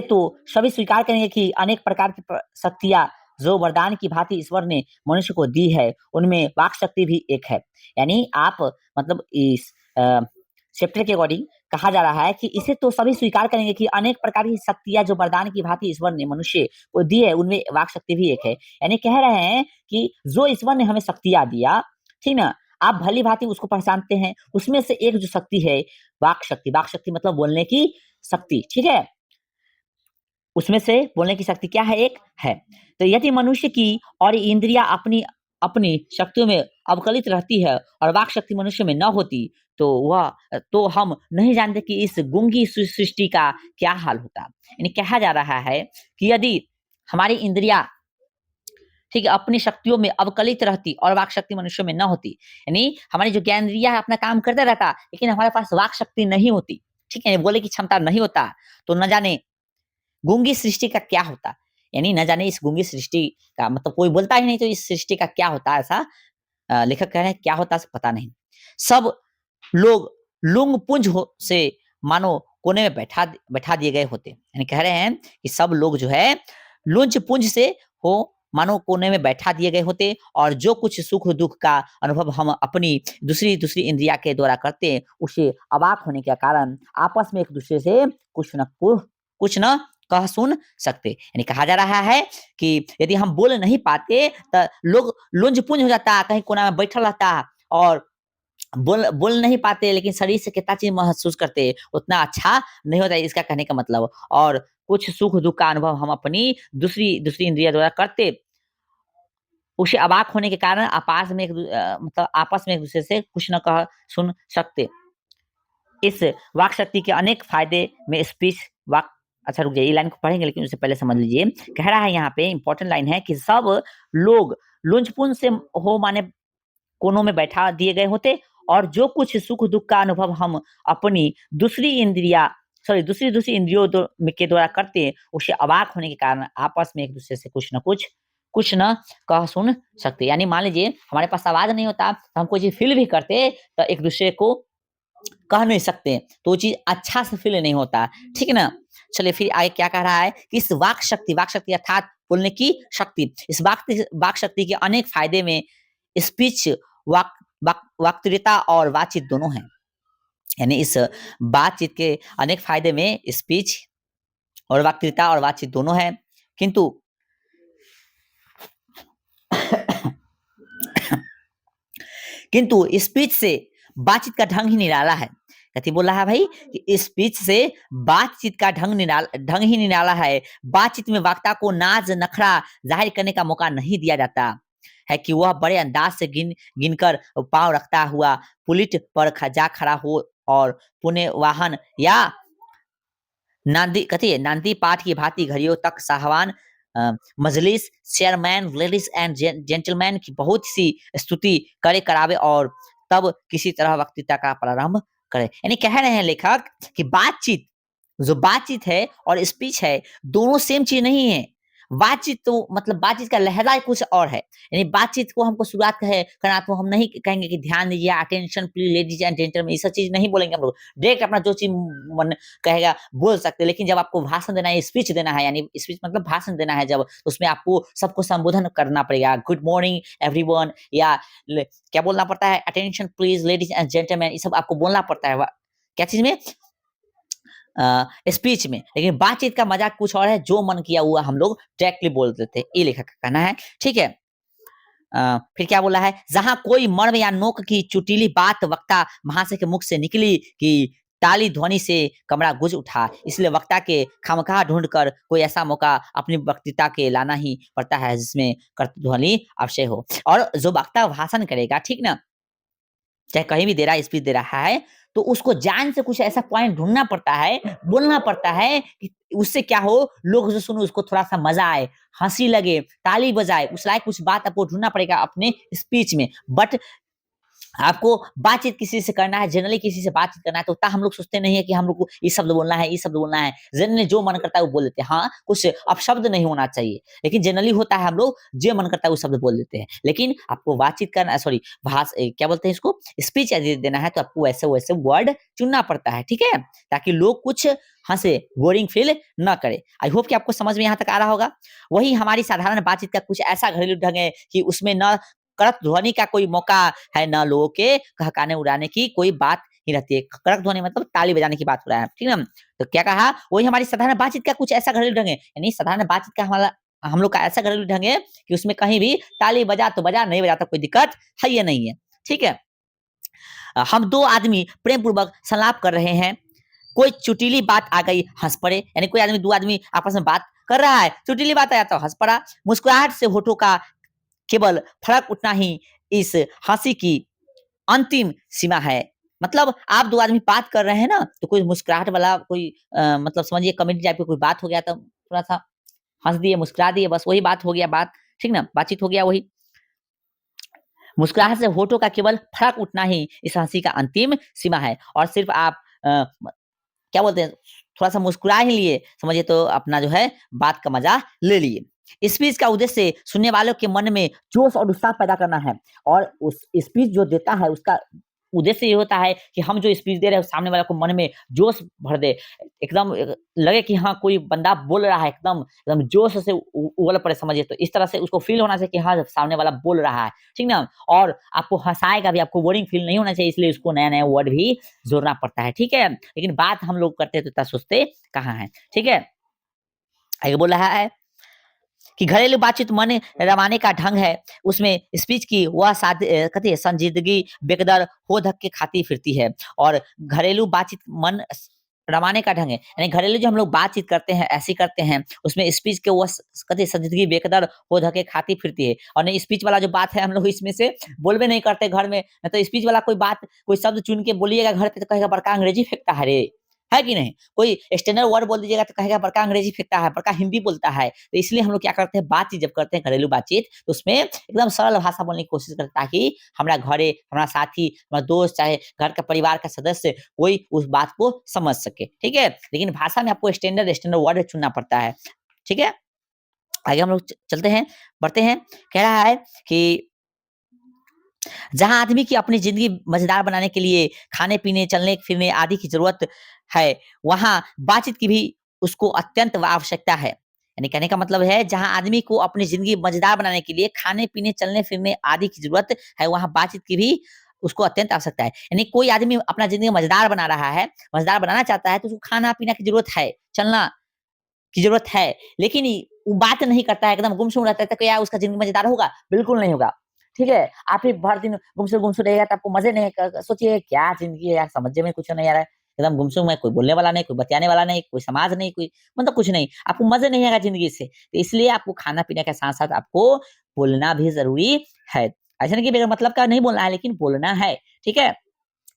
तो सभी स्वीकार करेंगे कि अनेक प्रकार की शक्तियां जो वरदान की भांति ईश्वर ने मनुष्य को दी है, उनमें वाक शक्ति भी एक है। यानी आप, मतलब इस चैप्टर के अकॉर्डिंग कहा जा रहा है कि इसे तो सभी स्वीकार करेंगे कि अनेक प्रकार की शक्तियां जो वरदान की भांति ईश्वर ने मनुष्य को दी है, उनमें वाक शक्ति भी एक है। यानी कह रहे हैं कि जो ईश्वर ने हमें शक्तियां दिया, ठीक ना, आप भली भांति उसको पहचानते हैं। उसमें से एक जो शक्ति है वाक शक्ति, वाक शक्ति मतलब बोलने की शक्ति, ठीक है। उसमें से बोलने की शक्ति क्या है, एक है। तो यदि मनुष्य की और इंद्रियां अपनी अपनी शक्तियों में अवकलित रहती है और वाक शक्ति मनुष्य में न होती, तो हम नहीं जानते कि इस गूंगी सृष्टि का क्या हाल होता। यानी कहा जा रहा है कि यदि हमारी इंद्रियां, ठीक है, अपनी शक्तियों में अवकलित रहती और वाक शक्ति मनुष्य में न होती, यानी हमारी जो ज्ञानेंद्रिया अपना काम करता रहता, लेकिन हमारे पास वाक शक्ति नहीं होती, ठीक है, बोले की क्षमता नहीं होता, तो न जाने गूंगी सृष्टि का क्या होता। यानी न जाने इस गूंगी सृष्टि का, मतलब कोई बोलता ही नहीं तो इस सृष्टि का क्या होता, ऐसा लेखक कह रहे हैं, क्या होता पता नहीं। सब लोग लुंग पुंज से मानो कोने में बैठा दिए गए होते। यानी कह रहे हैं कि सब लोग जो है लुंज पुंज से हो मानो कोने में बैठा दिए गए होते, और जो कुछ सुख दुख का अनुभव हम अपनी दूसरी इंद्रिया के द्वारा करते, उसे अवाक होने के कारण आपस में एक दूसरे से कुछ न कह सुन सकते। यानी कहा जा रहा है कि यदि हम बोल नहीं पाते तो लोग लुंज पुंज हो जाता, कहीं कोना में बैठा रहता, और बोल नहीं पाते, लेकिन शरीर से कितना चीज महसूस करते उतना अच्छा नहीं होता, इसका कहने का मतलब। और कुछ सुख दुख का अनुभव हम अपनी दूसरी इंद्रिया द्वारा करते, उसे अवाक होने के कारण मतलब आपस में एक दूसरे से कुछ न कह सुन सकते। इस वाक शक्ति के अनेक फायदे में स्पीच वाक, अच्छा रुक जाइए, ये लाइन को पढ़ेंगे लेकिन उससे पहले समझ लीजिए। कह रहा है यहाँ पे इंपॉर्टेंट लाइन है कि सब लोग लुंजपुंज से हो माने कोनों में बैठा दिए गए होते, और जो कुछ सुख दुख का अनुभव हम अपनी दूसरी इंद्रियों के द्वारा करते, उसे अवाक होने के कारण आपस में एक दूसरे से कुछ न कह सुन सकते। यानी मान लीजिए हमारे पास आवाज नहीं होता, तो हम कोई चीज फील भी करते तो एक दूसरे को कह नहीं सकते, तो वो चीज अच्छा से फील नहीं होता, ठीक है ना। चलिए फिर आगे क्या कह रहा है कि इस वाक शक्ति अर्थात बोलने की शक्ति, इस वाक शक्ति के अनेक फायदे में स्पीच वक्तृता और बातचीत दोनों हैं। यानी इस बातचीत के अनेक फायदे में स्पीच और वक्तृता और बातचीत दोनों हैं, किंतु स्पीच से बातचीत का ढंग ही निराला है। कथी बोल रहा है भाई कि स्पीच से बातचीत का ढंग ही निराला है। बातचीत में वक्ता को नाज नखरा जाहिर करने का मौका नहीं दिया जाता है कि वह बड़े अंदाज से गिनकर पांव रखता हुआ पुलिट पर जा खड़ा हो और पुण्य वाहन या नांदी पाठ की भांति घड़ियों तक साहवान मजलिस चेयरमैन लेडीज एंड जेंटलमैन की बहुत सी स्तुति करे करावे और तब किसी तरह वक्तृता का प्रारंभ करे। यानी कह रहे हैं लेखक कि बातचीत, जो बातचीत है और स्पीच है, दोनों सेम चीज नहीं है। बातचीत तो मतलब बातचीत का लहजा कुछ और है। यानी बातचीत को हमको शुरुआत करना तो हम नहीं कहेंगे कि ध्यान दीजिए, attention please ladies and gentleman, ये सब चीज नहीं बोलेंगे हम लोग। डायरेक्ट अपना जो चीज मन कहेगा बोल सकते हैं। लेकिन जब आपको भाषण देना है, स्पीच देना है, यानी स्पीच मतलब भाषण देना है, जब उसमें आपको सबको संबोधन करना पड़ेगा, गुड मॉर्निंग एवरीवन, या क्या बोलना पड़ता है, attention please ladies and gentleman, ये सब आपको बोलना पड़ता है। क्या चीज में? स्पीच में। लेकिन बातचीत का मजाक कुछ और है, जो मन किया हुआ हम लोग डायरेक्टली बोल देते हैं, ये लेखक का कहना है। ठीक है। फिर क्या बोला है, जहां कोई मर्म या नोक की चुटीली बात वक्ता महाशय के मुख से निकली कि ताली ध्वनि से कमरा गुज उठा, इसलिए वक्ता के खामखा ढूंढकर कोई ऐसा मौका अपनी वक्तृता के लाना ही पड़ता है जिसमें ध्वनि अवश्य हो। और जो वक्ता भाषण करेगा, ठीक ना, चाहे कहीं भी दे रहा है, स्पीच दे रहा है, तो उसको जान से कुछ ऐसा पॉइंट ढूंढना पड़ता है, बोलना पड़ता है कि उससे क्या हो, लोग जो सुनो उसको थोड़ा सा मजा आए, हंसी लगे, ताली बजाए, उस लायक कुछ बात आपको ढूंढना पड़ेगा अपने स्पीच में। बट आपको बातचीत किसी से करना है, जनरली किसी से बातचीत करना है, तो उतना हम लोग सोचते नहीं है कि हम लोग को ये शब्द बोलना है, ये शब्द बोलना है। जनरली जो मन करता है वो बोल देते हैं। हाँ, कुछ अपशब्द नहीं होना चाहिए, लेकिन जनरली होता है हम लोग जो मन करता है वो शब्द बोल देते हैं। लेकिन आपको बातचीत करना, सॉरी, क्या बोलते हैं इसको, स्पीच यदि देना है, तो आपको वैसे वैसे वर्ड चुनना पड़ता है। ठीक है, ताकि लोग कुछ हंसे, बोरिंग फील ना करे। आई होप कि आपको समझ में यहाँ तक आ रहा होगा। वही हमारी साधारण बातचीत का कुछ ऐसा घरेलू ढंग है कि उसमें न कड़क ध्वनि का कोई मौका है, न लोगों के कहकाने उड़ाने की कोई बात ही रहती है। कड़क ध्वनि मतलब ताली बजाने की बात हो रहा है, ठीक है ना। तो क्या कहा, वही हमारी साधारण बातचीत का कुछ ऐसा घरेलू ढंग है, यानी साधारण बातचीत का हमारा हम लोग का ऐसा घरेलू ढंग है कि उसमें कहीं भी ताली बजा तो बजा, नहीं बजाता कोई दिक्कत है ये नहीं है। ठीक है। हम दो आदमी प्रेम पूर्वक संलाप कर रहे हैं, कोई चुटीली बात आ गई, हंस पड़े। यानी कोई आदमी, दो आदमी आपस में बात कर रहा है, चुटीली बात आया तो हंस पड़ा। मुस्कुराहट से होठों का केवल फर्क उतना ही इस हंसी की अंतिम सीमा है। मतलब आप दो आदमी बात कर रहे हैं ना, तो कोई मुस्कुराहट वाला कोई मतलब समझिए कमेडी टाइप की कोई बात हो गया, तो थोड़ा सा हंस दिए, मुस्कुरा दिए, बस वही बात हो गया, बात ठीक ना, बातचीत हो गया वही। मुस्कुराहट से होठों का केवल फर्क उठना ही इस हंसी का अंतिम सीमा है। और सिर्फ आप क्या बोलते हैं, थोड़ा सा मुस्कुरा ही लिए, समझिए तो अपना जो है बात का मजा ले लिए। स्पीच का उद्देश्य सुनने वालों के मन में जोश और उत्साह पैदा करना है, और उस स्पीच जो देता है उसका उद्देश्य ये होता है कि हम जो स्पीच दे रहे हैं सामने वाले को मन में जोश भर दे, एकदम लगे कि हाँ कोई बंदा बोल रहा है, एकदम एकदम जोश से उबल पड़े, समझिए तो इस तरह से उसको फील होना चाहिए कि हाँ सामने वाला बोल रहा है, ठीक ना। और आपको हंसाएगा भी, आपको बोरिंग फील नहीं होना चाहिए, इसलिए उसको नया नया वर्ड भी जोड़ना पड़ता है। ठीक है, लेकिन बात हम लोग करते तो इतना सोचते कहाँ है। ठीक है, आगे बोल रहा है कि घरेलू बातचीत मन रमाने का ढंग है, उसमें स्पीच की वह कहती है संजीदगी बेकदर हो धक्के खाती फिरती है। और घरेलू बातचीत मन रमाने का ढंग है, यानी घरेलू जो हम लोग बातचीत करते हैं ऐसी करते हैं, उसमें स्पीच के वह कहते संजीदगी बेकदर हो धक्के खाती फिरती है। और नहीं स्पीच वाला जो बात है हम लोग इसमें से बोल भी नहीं करते घर में, न तो स्पीच वाला कोई बात कोई शब्द चुन के बोलिएगा घर पे तो कहेगा बड़का अंग्रेजी फेंकता है रे, है कि नहीं। कोई स्टैंडर्ड वर्ड बोल दीजिएगा तो कहेगा बड़का अंग्रेजी फेंकता है, बड़का हिंदी बोलता है। तो इसलिए हम लोग क्या करते हैं, बातचीत जब करते हैं घरेलू बातचीत, तो उसमें एकदम सरल भाषा बोलने की कोशिश करते हैं, ताकि हमारा घरे, हमारा साथी, हमारा दोस्त, चाहे घर का परिवार का सदस्य कोई उस बात को समझ सके। ठीक है, लेकिन भाषा में आपको स्टैंडर्ड वर्ड चुनना पड़ता है। ठीक है, आगे हम लोग चलते हैं, बढ़ते हैं। कह रहा है कि जहाँ आदमी की अपनी जिंदगी मजेदार बनाने के लिए खाने पीने, चलने फिरने आदि की जरूरत है, वहाँ बातचीत की भी उसको अत्यंत आवश्यकता है। यानी कहने का मतलब है, जहाँ आदमी को अपनी जिंदगी मजेदार बनाने के लिए खाने पीने, चलने फिरने आदि की जरूरत है, वहाँ बातचीत की भी उसको अत्यंत आवश्यकता है। यानी कोई आदमी अपना जिंदगी मजेदार बना रहा है, मजेदार बनाना चाहता है, तो उसको खाना पीना की जरूरत है, चलना की जरूरत है, लेकिन वो बात नहीं करता है, एकदम गुमसुम रहता है, तो क्या उसका जिंदगी मजेदार होगा? बिल्कुल नहीं होगा। ठीक है, आप ही भर दिन गुमसुम रहेगा तो आपको मजे नहीं, सोचिए क्या जिंदगी है यार, समझ में कुछ नहीं आ रहा है, एकदम गुमसुम है, कोई बोलने वाला नहीं, कोई बतियाने वाला नहीं, कोई समाज नहीं, कोई मतलब कुछ नहीं, आपको मजे नहीं आएगा जिंदगी से। तो इसलिए आपको खाना पीने के साथ साथ आपको बोलना भी जरूरी है। ऐसा नहीं कि बेगर मतलब का नहीं बोलना है, लेकिन बोलना है। ठीक है,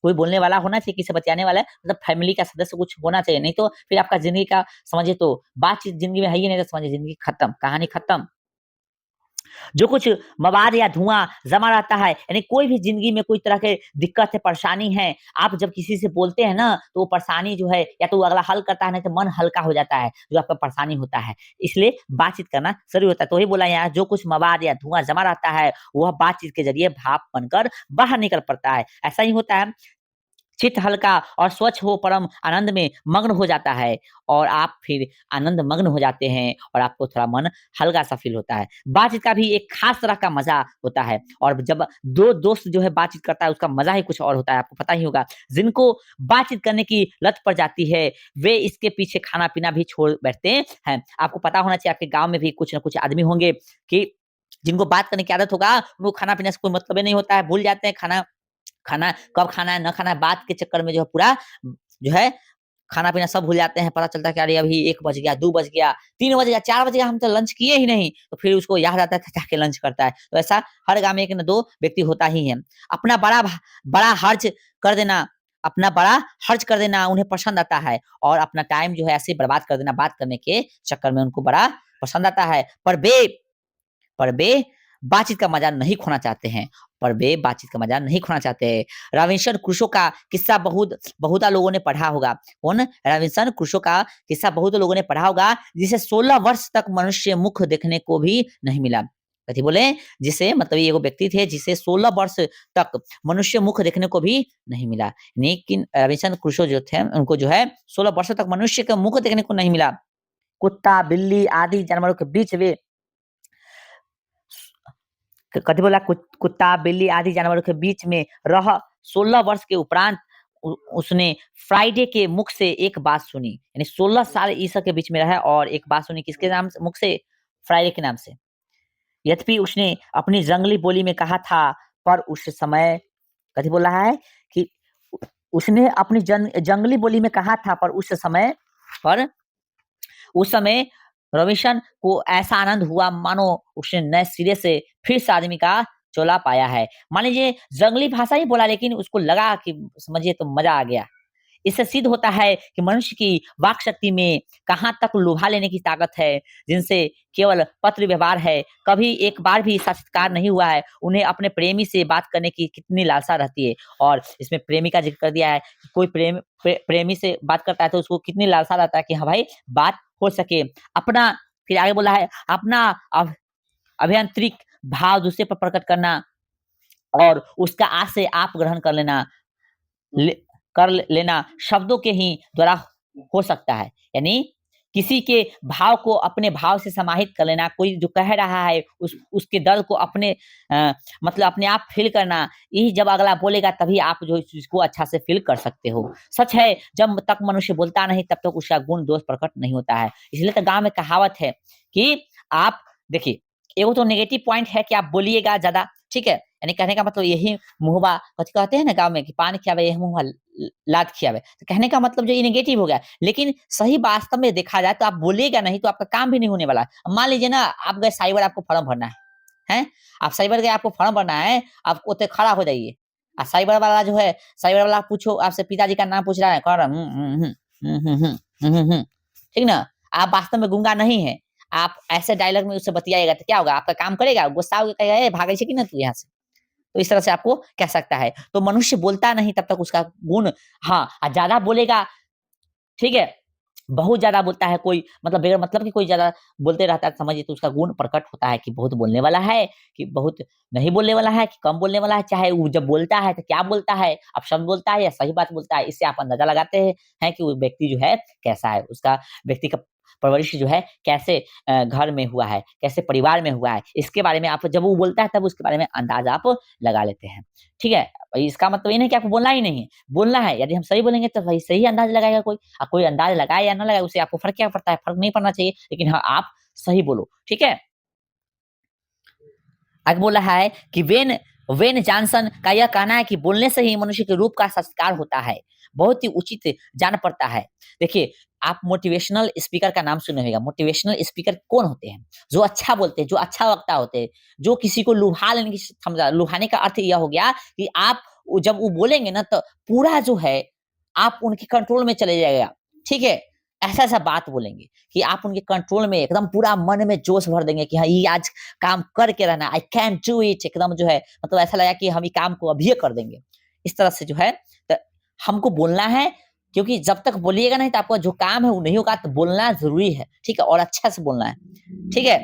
कोई बोलने वाला होना चाहिए, किसी बतियाने वाला है, मतलब फैमिली का सदस्य कुछ होना चाहिए, नहीं तो फिर आपका ज़िंदगी का समझिए तो बातचीत ज़िंदगी में है ही नहीं, तो समझिए ज़िंदगी खत्म, कहानी खत्म। जो कुछ मवाद या धुआँ जमा रहता है, यानी कोई भी ज़िंदगी में कोई तरह के दिक्कत है, परेशानी है, आप जब किसी से बोलते हैं ना, तो वो परेशानी जो है या तो वो अगला हल करता है, नहीं तो मन हल्का हो जाता है, जो आपका परेशानी होता है। इसलिए बातचीत करना ज़रूरी होता है। तो वही बोला यहाँ, जो कुछ मवाद या धुआँ जमा रहता है, वह बातचीत के ज़रिए भाप बनकर बाहर निकल पड़ता है। ऐसा ही होता है, चित्त हल्का और स्वच्छ हो परम आनंद में मग्न हो जाता है और आप फिर आनंद मग्न हो जाते हैं और आपको थोड़ा मन हल्का-सा फ़ील होता है। बातचीत का भी एक ख़ास तरह का मज़ा होता है और जब 2 दोस्त जो है बातचीत करता है उसका मज़ा ही कुछ और होता है, आपको पता ही होगा। जिनको बातचीत करने की लत पड़ जाती है, वे इसके पीछे खाना-पीना भी छोड़ बैठते हैं। आपको पता होना चाहिए आपके गाँव में भी कुछ न कुछ आदमी होंगे कि जिनको बात करने की आदत होगा, उनको खाना-पीना से कोई मतलब ही नहीं होता है, भूल जाते हैं खाना खाना कब खाना है, ना खाना है, बात के चक्कर में जो है पूरा जो है खाना-पीना सब भूल जाते हैं। पता चलता है कि अरे अभी 1 बज गया, 2 बज गया, 3 बज गया, 4 बज गया, हम तो लंच किए ही नहीं। तो फिर उसको याद आता है कि जाके लंच करता है। तो ऐसा हर गाँव में 1 ना 2 व्यक्ति होता ही है। अपना बड़ा खर्च कर देना अपना बड़ा खर्च कर देना उन्हें पसंद आता है और अपना टाइम जो है ऐसे ही बर्बाद कर देना बात करने के चक्कर में उनको बड़ा पसंद आता है। पर वे बातचीत का मज़ा नहीं खोना चाहते हैं पर वे बातचीत का मज़ा नहीं खोना चाहते हैं। रॉबिन्सन क्रूसो का किस्सा बहुता लोगों ने पढ़ा होगा। कौन? रॉबिन्सन क्रूसो का किस्सा बहुत लोगों ने पढ़ा होगा, जिसे 16 वर्ष तक मनुष्य मुख देखने को भी नहीं मिला। कथी बोले? जिसे मतलब ये वो व्यक्ति थे जिसे 16 वर्ष तक मनुष्य मुख देखने को भी नहीं मिला। लेकिन रॉबिन्सन क्रूसो जो थे उनको जो है 16 वर्षों तक मनुष्य का मुख देखने को नहीं मिला। कुत्ता, बिल्ली आदि जानवरों के बीच वे कथी बोला कुत्ता, बिल्ली आदि जानवरों के बीच में रह 16 वर्ष के उपरांत उसने फ्राइडे के मुख से एक बात सुनी। यानी 16 साल ईसा के बीच में रहा और एक बात सुनी किसके नाम से मुख से? फ्राइडे के नाम से। यद्यपि उसने अपनी जंगली बोली में कहा था पर उस समय कथी बोल रहा है कि उसने अपनी जंगली बोली में कहा था पर उस समय रविशन को ऐसा आनंद हुआ मानो उसने नए सिरे से फिर से आदमी का चोला पाया है। मान लीजिए जंगली भाषा ही बोला लेकिन उसको लगा कि समझिए तो मजा आ गया। इससे सिद्ध होता है कि मनुष्य की वाक शक्ति में कहाँ तक लुभा लेने की ताकत है, जिनसे केवल पत्र व्यवहार है, कभी एक बार भी साक्षात्कार नहीं हुआ है। उन्हें अपने प्रेमी से बात करने की कितनी लालसा रहती है और इसमें प्रेमी का ज़िक्र कर दिया है कि कोई प्रेमी से बात करता है तो उसको कितनी लालसा रहता है कि हाँ भाई बात हो सके। अपना फिर आगे बोला है अपना अभियांत्रिक भाव दूसरे पर प्रकट करना और उसका आज से आप ग्रहण कर लेना ले कर लेना शब्दों के ही द्वारा हो सकता है। यानी किसी के भाव को अपने भाव से समाहित कर लेना, कोई जो कह रहा है उसके दर्द को मतलब अपने आप फ़ील करना, यही जब अगला बोलेगा तभी आप जो इस चीज़ को अच्छा से फ़ील कर सकते हो। सच है जब तक मनुष्य बोलता नहीं तब तक उसका गुण दोष प्रकट नहीं होता है। इसलिए तो गाँव में कहावत है कि आप देखिए, एगो तो नेगेटिव पॉइंट है कि आप बोलिएगा ज़्यादा, ठीक है? यानी कहने का मतलब यही मुँहबा कथी कहते हैं ना गाँव में कि पान खियावे यही मुँह लात खियावे। तो कहने का मतलब जो ये नेगेटिव हो गया। लेकिन सही वास्तव में देखा जाए तो आप बोलिएगा नहीं तो आपका काम भी नहीं होने वाला है। अब मान लीजिए ना आप गए साइबर आपको फॉर्म भरना है, हैं? आप साइबर गए आपको फॉर्म भरना है, आप ओते खड़ा हो जाइए। साइबर वाला जो है साइबर वाला पूछो आपसे पिताजी का नाम पूछ रहा है, कह रहा ठीक ना? आप वास्तव में गूंगा नहीं हैं। आप ऐसे डायलॉग में उससे बतियाइएगा तो क्या होगा? आपका काम करेगा, गुस्सा होके कहेगा, "ए भागै छै कि ना तू यहाँ से?" तो इस तरह से आपको कह सकता है। तो मनुष्य बोलता नहीं तब तक उसका गुण हाँ, ज़्यादा बोलेगा, ठीक है? बहुत ज़्यादा बोलता है कोई मतलब बगैर मतलब कि कोई ज़्यादा बोलते रहता है समझिए तो उसका गुण प्रकट होता है कि बहुत बोलने वाला है, कि बहुत नहीं बोलने वाला है, कि कम बोलने वाला है। चाहे वो जब बोलता है तो क्या बोलता है, अपशब्द बोलता है या सही बात बोलता है, इससे आप अंदाज़ा लगाते हैं कि वो व्यक्ति जो है कैसा है, उसका व्यक्ति का परवरिश जो है कैसे घर में हुआ है, कैसे परिवार में हुआ है। इसके बारे में आप जब वो बोलता है तब उसके बारे में अंदाज़ा आप लगा लेते हैं। ठीक है? इसका मतलब ये नहीं कि आपको बोलना ही नहीं है, बोलना है। यदि हम सही बोलेंगे तो वही सही अंदाज़ लगाएगा कोई। कोई अंदाज़ लगाए या ना लगाए उससे आपको फ़र्क क्या पड़ता है? फ़र्क नहीं पड़ना चाहिए। लेकिन हाँ, आप सही बोलो, ठीक है? आगे बोला है कि वेन जॉनसन का यह कहना है कि बोलने से ही मनुष्य के रूप का संस्कार होता है, बहुत ही उचित जान पड़ता है। देखिए, आप मोटिवेशनल स्पीकर का नाम सुने होगा। मोटिवेशनल स्पीकर कौन होते हैं? जो अच्छा बोलते हैं, जो अच्छा वक्ता होते हैं, जो किसी को लुभा लेने की समझा लुभाने का अर्थ यह हो गया कि आप जब वो बोलेंगे ना तो पूरा जो है आप उनके कंट्रोल में चले जाएगा, ठीक है? ऐसा-ऐसा बात बोलेंगे कि आप उनके कंट्रोल में एकदम पूरा मन में जोश भर देंगे कि हाँ, ये आज काम करके रहना, आई कैन डू इट एकदम जो है मतलब ऐसा लगा कि हम ये काम को अभी कर देंगे। इस तरह से जो है त हमको बोलना है क्योंकि जब तक बोलिएगा नहीं तो आपका जो काम है वो नहीं होगा तो बोलना ज़रूरी है, ठीक है? और अच्छा से बोलना है, ठीक है?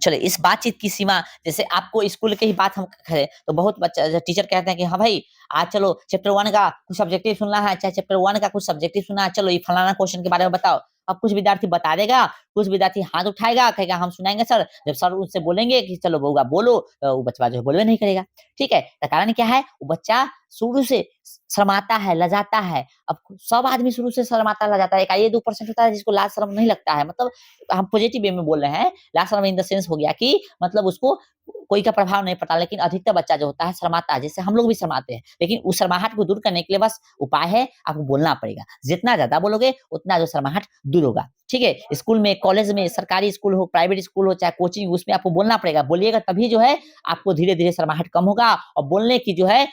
चलिए इस बातचीत की सीमा जैसे आपको स्कूल की ही बात हम करें तो बहुत बच्चा टीचर कहते हैं कि हाँ भाई आज चलो चैप्टर 1 का कुछ सब्जेक्टिव सुनना है, चाहे चैप्टर 1 का कुछ सब्जेक्टिव सुनना है, चलो ये फलाना क्वेश्चन के बारे में बताओ। अब कुछ विद्यार्थी बता देगा, कुछ विद्यार्थी हाथ उठाएगा, कहेगा हम सुनाएँगे सर। जब सर उससे बोलेंगे कि चलो बउआ बोलो, तो वो बचवा जो है बोलबे नहीं करेगा। ठीक है? तो कारण क्या है? वो बच्चा शुरू से शर्माता है, लजाता है। अब सब आदमी शुरू से शर्माता, लजाता है। एक आइए 2% होता है जिसको लाज शर्म नहीं लगता है। मतलब हम पॉजिटिव वे में बोल रहे हैं। लाज शर्म इन द सेंस हो गया कि मतलब उसको कोई का प्रभाव नहीं पड़ता, लेकिन अधिकतर बच्चा जो होता है शर्माता है, जैसे हम लोग भी शर्माते हैं। लेकिन उस शर्माहट को दूर करने के लिए बस उपाय है, आपको बोलना पड़ेगा। जितना ज़्यादा बोलोगे, उतना जो शर्माहट दूर होगा। ठीक है? स्कूल में, कॉलेज में, सरकारी स्कूल हो, प्राइवेट स्कूल हो, चाहे कोचिंग, उसमें आपको बोलना पड़ेगा। बोलिएगा तभी जो है आपको धीरे-धीरे शर्माहट कम होगा और बोलने की जो है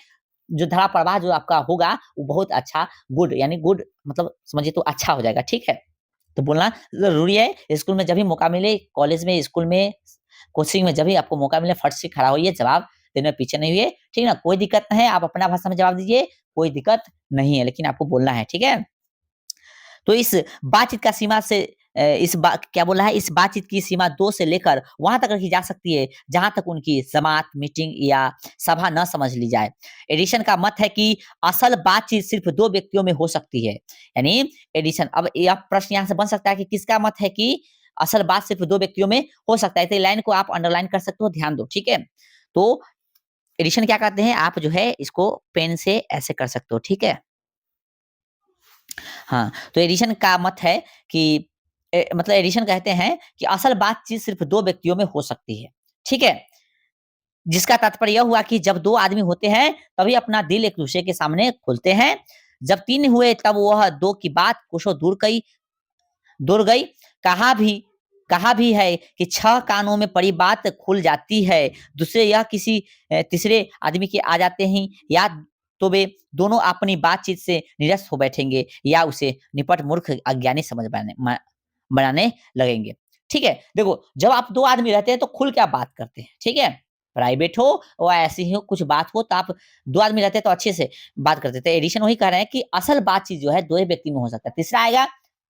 जो धारा प्रवाह जो आपका होगा, वो बहुत अच्छा गुड यानी गुड मतलब समझिए तो अच्छा हो जाएगा। ठीक है? तो बोलना ज़रूरी है। स्कूल में जब भी मौका मिले, कॉलेज में, स्कूल में, कोचिंग में जब भी आपको मौका मिले फट से खड़ा होइए, जवाब देने में पीछे नहीं होइए, ठीक है ना? कोई दिक्कत नहीं है, आप अपना भाषा में जवाब दीजिए, कोई दिक्कत नहीं है, लेकिन आपको बोलना है, ठीक है? तो इस बातचीत का सीमा से इस बा क्या बोला है, इस बातचीत की सीमा 2 से लेकर वहाँ तक रखी जा सकती है, जहाँ तक उनकी जमात, मीटिंग या सभा न समझ ली जाए। एडिशन का मत है कि असल बातचीत सिर्फ़ 2 व्यक्तियों में हो सकती है। यानी एडिशन अब यह प्रश्न यहाँ से बन सकता है कि किसका मत है कि असल बात सिर्फ़ 2 व्यक्तियों में हो सकता है। तो लाइन को आप अंडरलाइन कर सकते हो, ध्यान दो, ठीक है? तो एडिशन क्या करते हैं, आप जो है इसको पेन से ऐसे कर सकते हो, ठीक है? हाँ, तो एडिशन का मत है कि मतलब एडिशन कहते हैं कि असल बातचीत सिर्फ़ 2 व्यक्तियों में हो सकती है, ठीक है? जिसका तात्पर्य यह हुआ कि जब 2 आदमी होते हैं, तभी अपना दिल एक-दूसरे के सामने खोलते हैं। जब 3 हुए तब वह 2 की बात कोसों दूर गई। कहा भी कहा भी है कि 6 कानों में पड़ी बात खुल जाती है। दूसरे यह किसी तीसरे आदमी के आ जाते ही या तो वे दोनों अपनी बातचीत से निरस्त हो बैठेंगे या उसे निपट मूर्ख अज्ञानी समझ बनाने लगेंगे। ठीक है? देखो, जब आप 2 आदमी रहते हैं तो खुल के आप बात करते हैं, ठीक है? प्राइवेट हो और ऐसी ही हो कुछ बात हो तो आप 2 आदमी रहते हैं तो अच्छे से बात करते थे। तो एडिशन वही कह रहे हैं कि असल बातचीत जो है 2 ही व्यक्ति में हो सकता है। तीसरा आएगा,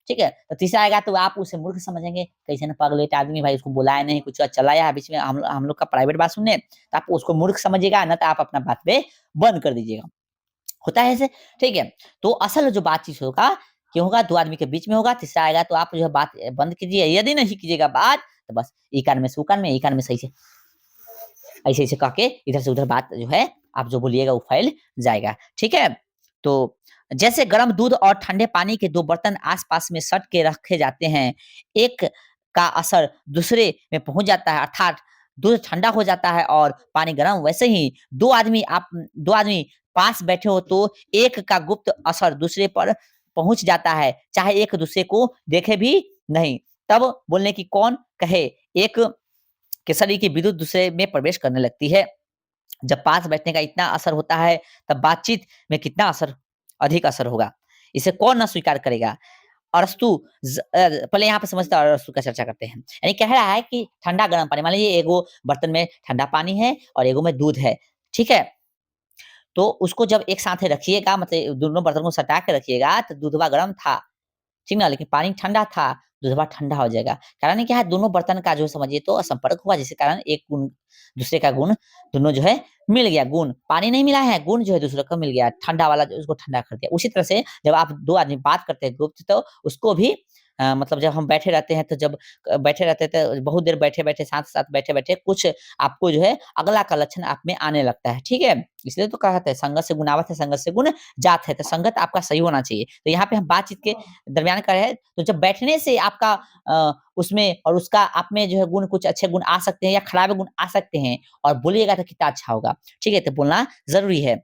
ठीक है? तो तीसरा आएगा तो आप उसे मूर्ख समझेंगे, कैसन पगलेट आदमी भाई उसको बुलाया नहीं, कुछ चला आया बीच में हम लोग का प्राइवेट बात सुनने, तो आप उसको मूर्ख समझिएगा, ना तो आप अपना बात पे बंद कर दीजिएगा। होता है ऐसे, ठीक है? तो असल जो बातचीत होगा, क्यों होगा? 2 आदमी के बीच में होगा, तीसरा आएगा तो आप जो है बात बंद कीजिए, यदि नहीं कीजिएगा बात, तो बस ई कान में से ऊ कान में, ई कान में सही से ऐसे-ऐसे कह के इधर से उधर बात जो है, आप जो बोलिएगा वो फैल जाएगा, ठीक है? तो जैसे गर्म दूध और ठंडे पानी के 2 बर्तन आस-पास में सट के रखे जाते हैं, एक का असर दूसरे में पहुँच जाता है अर्थात दूध ठंडा हो जाता है और पानी गरम, वैसे ही 2 आदमी पास बैठे हो तो एक का गुप्त असर दूसरे पर पहुँच जाता है, चाहे एक दूसरे को देखे भी नहीं। तब बोलने की कौन कहे, एक के शरीर की विद्युत दूसरे में प्रवेश करने लगती है। जब पास बैठने का इतना असर होता है, तब बातचीत में कितना अधिक असर होगा। इसे कौन ना स्वीकार करेगा? अरस्तु पहले यहाँ पे समझते हैं और अरस्तु का चर्चा करते हैं। यानी कह रहा है कि ठंडा गरम पानी मान लीजिए एगो बर्तन में ठंडा पानी है और एगो में दूध है, ठीक है? तो उसको जब एक साथ रखिएगा मतलब दोनों बर्तन को सटा के रखिएगा तो दूधवा गरम था, ठीक ना? लेकिन पानी ठंडा था, दूधवा ठंडा हो जाएगा। कारण क्या है दोनों बर्तन का जो समझिए तो संपर्क हुआ जिसके कारण एक गुण दूसरे का गुण दोनों जो है मिल गया गुण। पानी नहीं मिला है, गुण जो है दूसरे को मिल गया, ठंडा वाला जो उसको ठंडा कर दिया। उसी तरह से जब आप 2 आदमी बात करते हैं गुप्त तो उसको भी मतलब जब हम बैठे रहते हैं तो जब बैठे रहते हैं तो बहुत देर बैठे-बैठे साथ-साथ बैठे-बैठे कुछ आपको जो है अगला का लक्षण आप में आने लगता है, ठीक है? इसलिए तो कहा जाता है संगत से गुण आवत है, संगत से गुण जात है, तो संगत आपका सही होना चाहिए। तो यहाँ पे हम बातचीत के दरमियान का है, तो जब बैठने से आपका उसमें और उसका आप में जो है गुण कुछ अच्छे गुण आ सकते हैं या खराब गुण आ सकते हैं और बोलिएगा तो कितना अच्छा होगा, ठीक है? तो बोलना ज़रूरी है,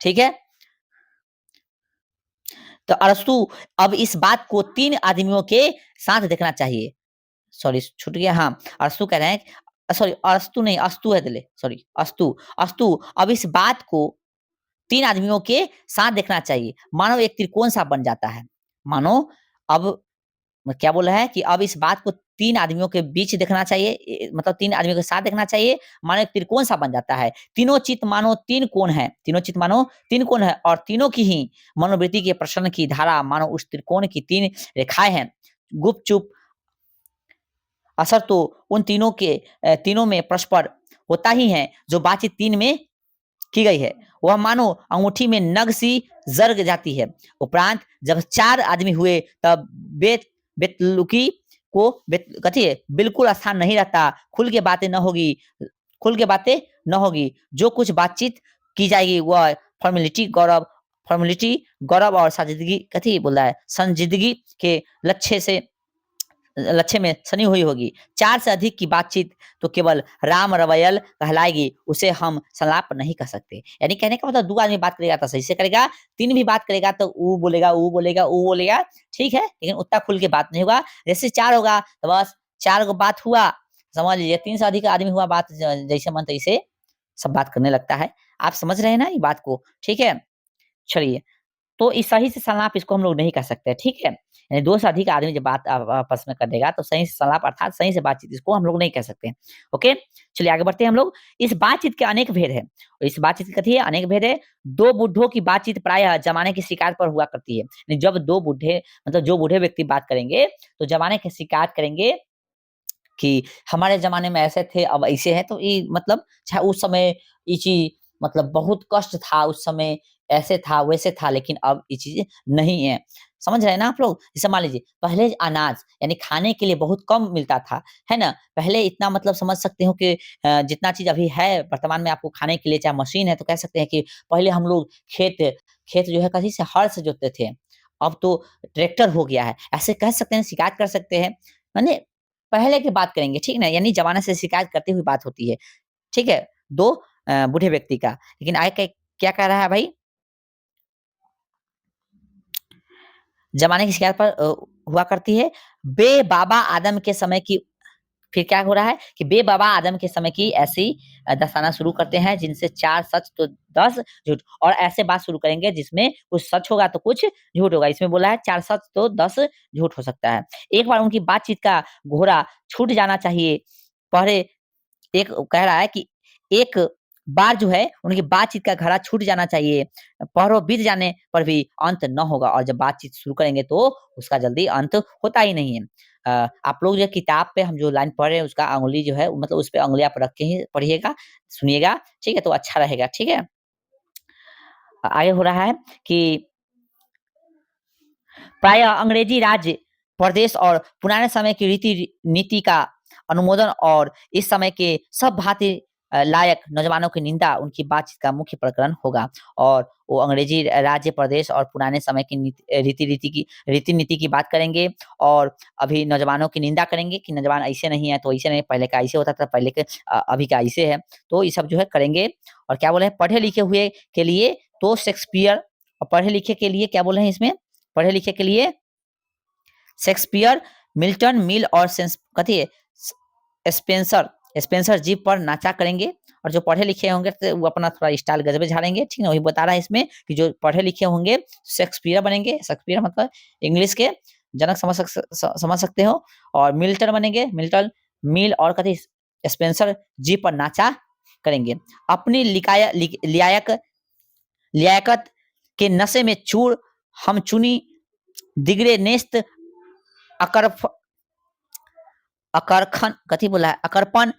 ठीक है? तो अरस्तु अब इस बात को 3 आदमियों के साथ देखना चाहिए। सॉरी छूट गया हाँ, अरस्तु कह रहे हैं सॉरी अरस्तु नहीं अस्तु है दिले सॉरी अस्तु, अस्तु अब इस बात को 3 आदमियों के साथ देखना चाहिए। मानो एक त्रिकोण-सा बन जाता है। मानो अब क्या बोला है कि अब इस बात को 3 आदमियों के बीच देखना चाहिए मतलब 3 आदमियों के साथ देखना चाहिए, मानो एक त्रिकोण-सा बन जाता है। तीनों चित्त मानो 3 कोण हैं, तीनों चित्त मानो 3 कोण हैं और तीनों की ही मनोवृत्ति के प्रसरण की धारा मानो उस त्रिकोण की 3 रेखाएँ हैं। गुपचुप असर तो उन तीनों के तीनों में परस्पर होता ही है, जो बातचीत 3 में की गई है। वह मानो अंगूठी में नग सी जर जाती है। उपरांत जब 4 आदमी हुए तब बेतलुकी को कथी है बिल्कुल स्थान नहीं रहता, खुल के बातें न होगी। जो कुछ बातचीत की जाएगी वह फॉर्मेलिटी गौरव और साजिदगी कथी बोल रहा है संजीदगी के लक्ष्य में सनी हुई होगी। 4 से अधिक की बातचीत तो केवल राम रवैयल कहलाएगी, उसे हम संलाप नहीं कह सकते। यानी कहने का मतलब 2 आदमी बात करेगा तो सही से करेगा, 3 भी बात करेगा तो ऊ बोलेगा, ठीक है? लेकिन उतना खुल के बात नहीं होगा। जैसे 4 होगा तो बस 4 गो बात हुआ, समझ लीजिए 3 से अधिक आदमी हुआ बात जैसे मन तैसे सब बात करने लगता है। आप समझ रहे हैं ना ये बात को? ठीक है? चलिए। तो इस सही से संलाप इसको हम लोग नहीं कर सकते, ठीक है? यानी 2 से अधिक आदमी जब बात आपस में करेगा तो सही से संलाप अर्थात सही से बातचीत इसको हम लोग नहीं कह सकते। ओके? चलिए आगे बढ़ते हैं हम लोग। इस बातचीत के अनेक भेद हैं और इस बातचीत की कथी है अनेक भेद है। 2 बुड्ढों की बातचीत प्रायः ज़माने की शिकायत पर हुआ करती है। यानी जब 2 बूढ़े मतलब जो बूढ़े व्यक्ति बात करेंगे तो ज़माने की शिकायत करेंगे कि हमारे ज़माने में ऐसे थे, अब ऐसे हैं, तो ये मतलब चाहे उस समय ये चीज़ मतलब बहुत कष्ट था, उस समय ऐसे था, वैसे था, लेकिन अब ये चीज़ें नहीं है। समझ रहे हैं ना आप लोग? जैसे मान लीजिए पहले अनाज यानी खाने के लिए बहुत कम मिलता था, है ना? पहले इतना मतलब समझ सकते हो कि जितना चीज़ अभी है वर्तमान में आपको खाने के लिए चाहे मशीन है, तो कह सकते हैं कि पहले हम लोग खेत खेत जो है कथी से हल से जोतते थे, अब तो ट्रैक्टर हो गया है। ऐसे कह सकते हैं, शिकायत कर सकते हैं। माने पहले की बात करेंगे, ठीक ना? यानी ज़माने से शिकायत करते हुए बात होती है, ठीक है? 2 बूढ़े व्यक्ति का। लेकिन आगे क्या कह रहा है भाई? ज़माने की शिकायत पर हुआ करती है। बे-बाबा आदम के समय की फिर क्या हो रहा है कि बे-बाबा आदम के समय की ऐसी दर्शाना शुरू करते हैं जिनसे 4 सच तो 10 झूठ और ऐसे बात शुरू करेंगे जिसमें कुछ सच होगा तो कुछ झूठ होगा। इसमें बोला है 4 सच तो 10 झूठ हो सकता है। एक बार उनकी बातचीत का घोड़ा छूट जाना चाहिए। पहले एक कह रहा है कि एक बार जो है उनकी बातचीत का घड़ा छूट जाना चाहिए। पहरों बीत जाने पर भी अंत न होगा और जब बातचीत शुरू करेंगे तो उसका जल्दी अंत होता ही नहीं है। आप लोग जो किताब पे हम जो लाइन पढ़ रहे हैं उसका अंगुली जो है मतलब उस पे अंगुली आप रख के ही पढ़िएगा, सुनिएगा, ठीक है? तो अच्छा रहेगा, ठीक है? आगे हो रहा है कि प्रायः अंग्रेजी राज्य, प्रदेश और पुराने समय की रीति नीति का अनुमोदन और इस समय के सब भांति लायक नौजवानों की निंदा उनकी बातचीत का मुख्य प्रकरण होगा और वो अंग्रेजी राज्य, प्रदेश और पुराने समय की रीति-नीति की बात करेंगे और अभी नौजवानों की निंदा करेंगे कि नौजवान ऐसे नहीं है, तो ऐसे नहीं, पहले का ऐसे होता था, पहले के अभी का ऐसे है। तो ये सब जो है करेंगे और क्या बोले हैं, पढ़े-लिखे हुए के लिए तो शेक्सपियर और पढ़े-लिखे के लिए क्या बोले हैं इसमें? पढ़े-लिखे के लिए शेक्सपियर, मिल्टन, मिल और कथी है स्पेंसर स्पेंसर जी पर नाचा करेंगे और जो पढ़े-लिखे होंगे तो वो अपना थोड़ा स्टाइल गजबे झाड़ेंगे, ठीक है? वही बता रहा है इसमें कि जो पढ़े-लिखे होंगे शेक्सपियर बनेंगे, शेक्सपियर मतलब इंग्लिश के जनक समझ सकते हो और मिल्टन बनेंगे, मिल और कथी स्पेंसर जी पर नाचा करेंगे। अपनी लियाकत के नशे में चूर हम चुनी दिगरे नेस्त अकरफ अकरखन कथी बोला है अकरपन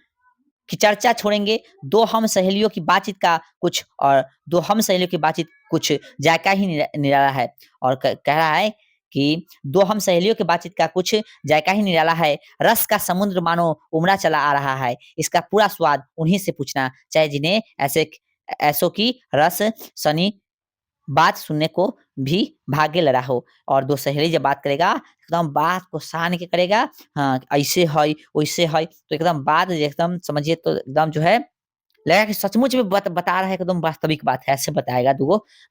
की चर्चा छोड़ेंगे। 2 हम सहेलियों की बातचीत का कुछ और 2 हम सहेलियों की बातचीत कुछ जायका ही निराला है और कह रहा है कि दो हम सहेलियों की बातचीत का कुछ जायका ही निराला है। रस का समुद्र मानो उमड़ा चला आ रहा है। इसका पूरा स्वाद उन्हीं से पूछना, चाहे जिन्हें ऐसों की रस सनी बात सुनने को भी भाग्य लड़ा हो। और दो सहेली जब बात करेगा एकदम बात को सान के करेगा, हाँ ऐसे है वैसे है, तो एकदम बात एकदम समझिए तो एकदम जो है लगेगा कि सचमुच में बता रहा है, एकदम वास्तविक बात है, ऐसे बताएगा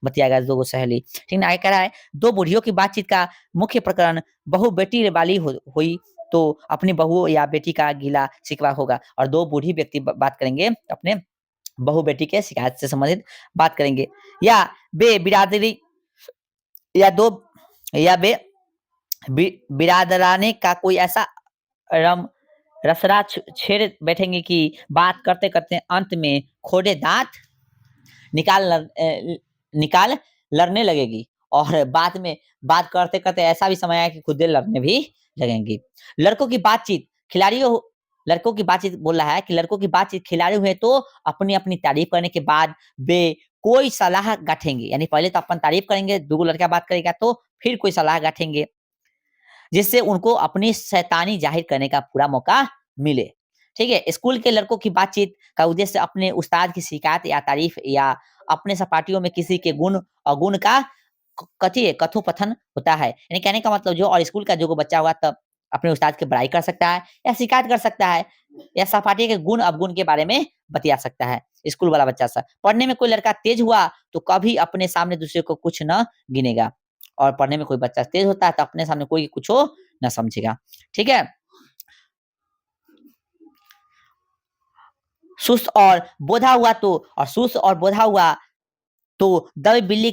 बतियाएगा दो सहेली। ठीक ना, आगे कह रहा है दो बुढ़ियों की बातचीत का मुख्य प्रकरण बहू बेटी वाली हुई तो अपनी बहू या बेटी का गीला शिकवा होगा। और दो बूढ़ी व्यक्ति बात करेंगे अपने बहू बेटी के शिकायत से संबंधित बात करेंगे, या बे बिरादरी या दो या बे बिरादराने का कोई ऐसा रम रसरा छेड़ बैठेंगे कि बात करते करते अंत में खोड़े दांत निकाल निकाल लड़ने लगेगी। और बाद में बात करते करते ऐसा भी समय आया कि खुद लड़ने भी लगेंगी। लड़कों की बातचीत खिलाड़ियों लड़कों की बातचीत बोल रहा है कि लड़कों की बातचीत खिलाड़ी हुए तो अपनी अपनी तारीफ करने के बाद वे कोई सलाह गांठेंगे, यानी पहले तो अपन तारीफ करेंगे, दो लड़का बात करेगा तो फिर कोई सलाह गांठेंगे जिससे उनको अपनी शैतानी जाहिर करने का पूरा मौका मिले। ठीक है, स्कूल के लड़कों की बातचीत का उद्देश्य अपने उस्ताद की शिकायत या तारीफ या अपने सहपाठियों में किसी के गुण अवगुण का कथोपकथन होता है। यानी कहने का मतलब जो और स्कूल का जो बच्चा हुआ तब अपने उस्ताद की बड़ाई कर सकता है या शिकायत कर सकता है या सहपाठी के गुण अवगुण के बारे में बतिया सकता है। स्कूल वाला बच्चा सा पढ़ने में कोई लड़का तेज हुआ तो कभी अपने सामने दूसरे को कुछ न गिनेगा, और पढ़ने में कोई बच्चा तेज होता है तो अपने सामने कोई कुछ हो न समझेगा। ठीक है, सुस्त और बोधा हुआ तो दबी बिल्ली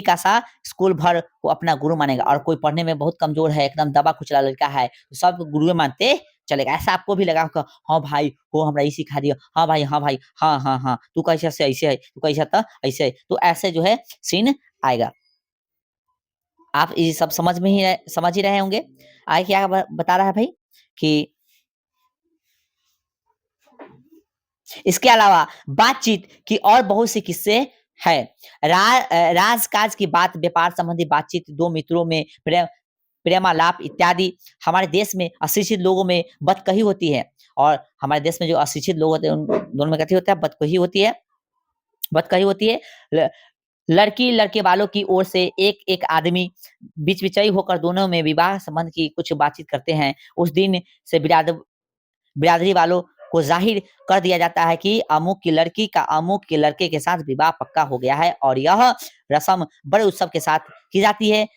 का सा स्कूल भर को अपना गुरु मानेगा। और कोई पढ़ने में बहुत कमजोर है, एकदम दबा कुचला लड़का है, तो सब गुरु मानते चलेगा। ऐसा आपको भी लगा होगा, हाँ भाई वो हमरा ये सिखा दिया, हाँ भाई हाँ भाई हाँ हाँ हाँ तू कैसे से ऐसे है, तू कैसा था ऐसे है, तो ऐसे जो है सीन आएगा। आप ये सब समझ ही रहे होंगे। आगे क्या बता रहा है भाई कि इसके अलावा बातचीत की और बहुत सी किस्से है। राजकाज की बात, व्यापार संबंधी बातचीत, दो मित्रों में प्रेमालाप इत्यादि हमारे देश में अशिक्षित लोगों में बदकही होती है। और हमारे देश में जो अशिक्षित लोग होते हैं उन दोनों में कथी होता है, बदकही होती है। लड़की लड़के वालों की ओर से एक एक आदमी बीच विचयी होकर दोनों में विवाह संबंध की कुछ बातचीत करते हैं। उस दिन से बिरादरी वालों को जाहिर कर दिया जाता है कि अमुक की लड़की का अमुक के लड़के के साथ विवाह पक्का हो गया है, और यह रस्म बड़े उत्सव के साथ की जाती है।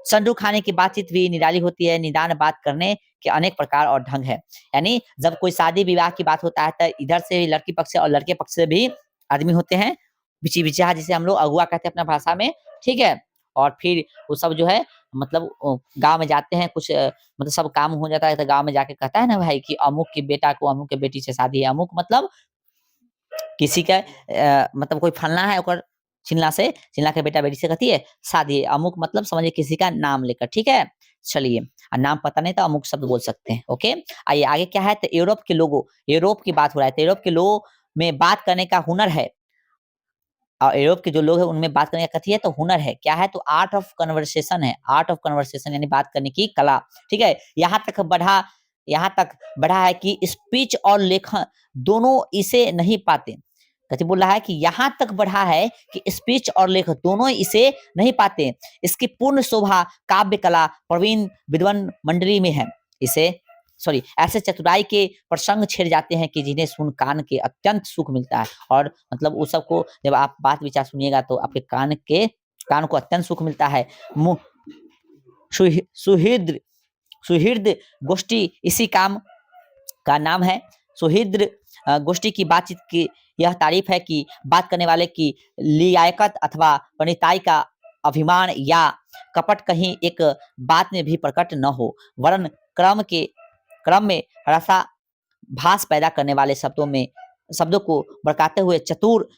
संडू खाने की बातचीत भी निराली होती है। निदान बात करने के अनेक प्रकार और ढंग है। यानी जब कोई शादी विवाह की बात होता है तो इधर से लड़की पक्ष से और लड़के पक्ष से भी आदमी होते हैं, बिची बिचा जिसे हम लोग अगुआ कहते हैं अपना भाषा में। ठीक है, और फिर वो सब जो है मतलब गांव में जाते हैं, कुछ मतलब सब काम हो जाता है तो गांव में जाके कहता है ना भाई कि अमुक की बेटा को अमुक के बेटी से शादी है। अमुक मतलब किसी का मतलब कोई फलना है और चिल्ला के बेटा बेटी से कहती है शादी है। अमुक मतलब समझिए किसी का नाम लेकर। ठीक है, चलिए नाम पता नहीं तो अमुक शब्द बोल सकते हैं। ओके, आइए आगे क्या है, तो यूरोप की बात हो रहा है। तो यूरोप के लोगों में बात करने का हुनर है, और यूरोप के जो लोग हैं उनमें बात करने का कथी है तो हुनर है। क्या है तो आर्ट ऑफ कन्वर्सेशन है। आर्ट ऑफ कन्वर्सेशन यानी बात करने की कला। ठीक है, यहाँ तक बढ़ा है कि स्पीच और लेखन दोनों इसे नहीं पाते। कथी बोल रहा है कि यहाँ तक बढ़ा है कि स्पीच और लेखन दोनों इसे नहीं पाते। इसकी पूर्ण शोभा काव्य कला प्रवीण विद्वान मंडली में है। इसे ऐसे चतुराई के प्रसंग छेड़ जाते हैं कि जिन्हें सुन कान के अत्यंत सुख मिलता है। और मतलब उस सबको जब आप बात विचार सुनिएगा तो आपके कान को अत्यंत सुख मिलता है। सुहृद सुहृद गोष्ठी इसी काम का नाम है। सुहृद गोष्ठी की बातचीत की यह तारीफ है कि बात करने वाले की लियाकत अथवा पंडिताई का अभिमान या कपट कहीं एक बात में भी प्रकट न हो, वरन क्रम में रसा भास पैदा करने वाले शब्दों को बरकाते हुए चतुर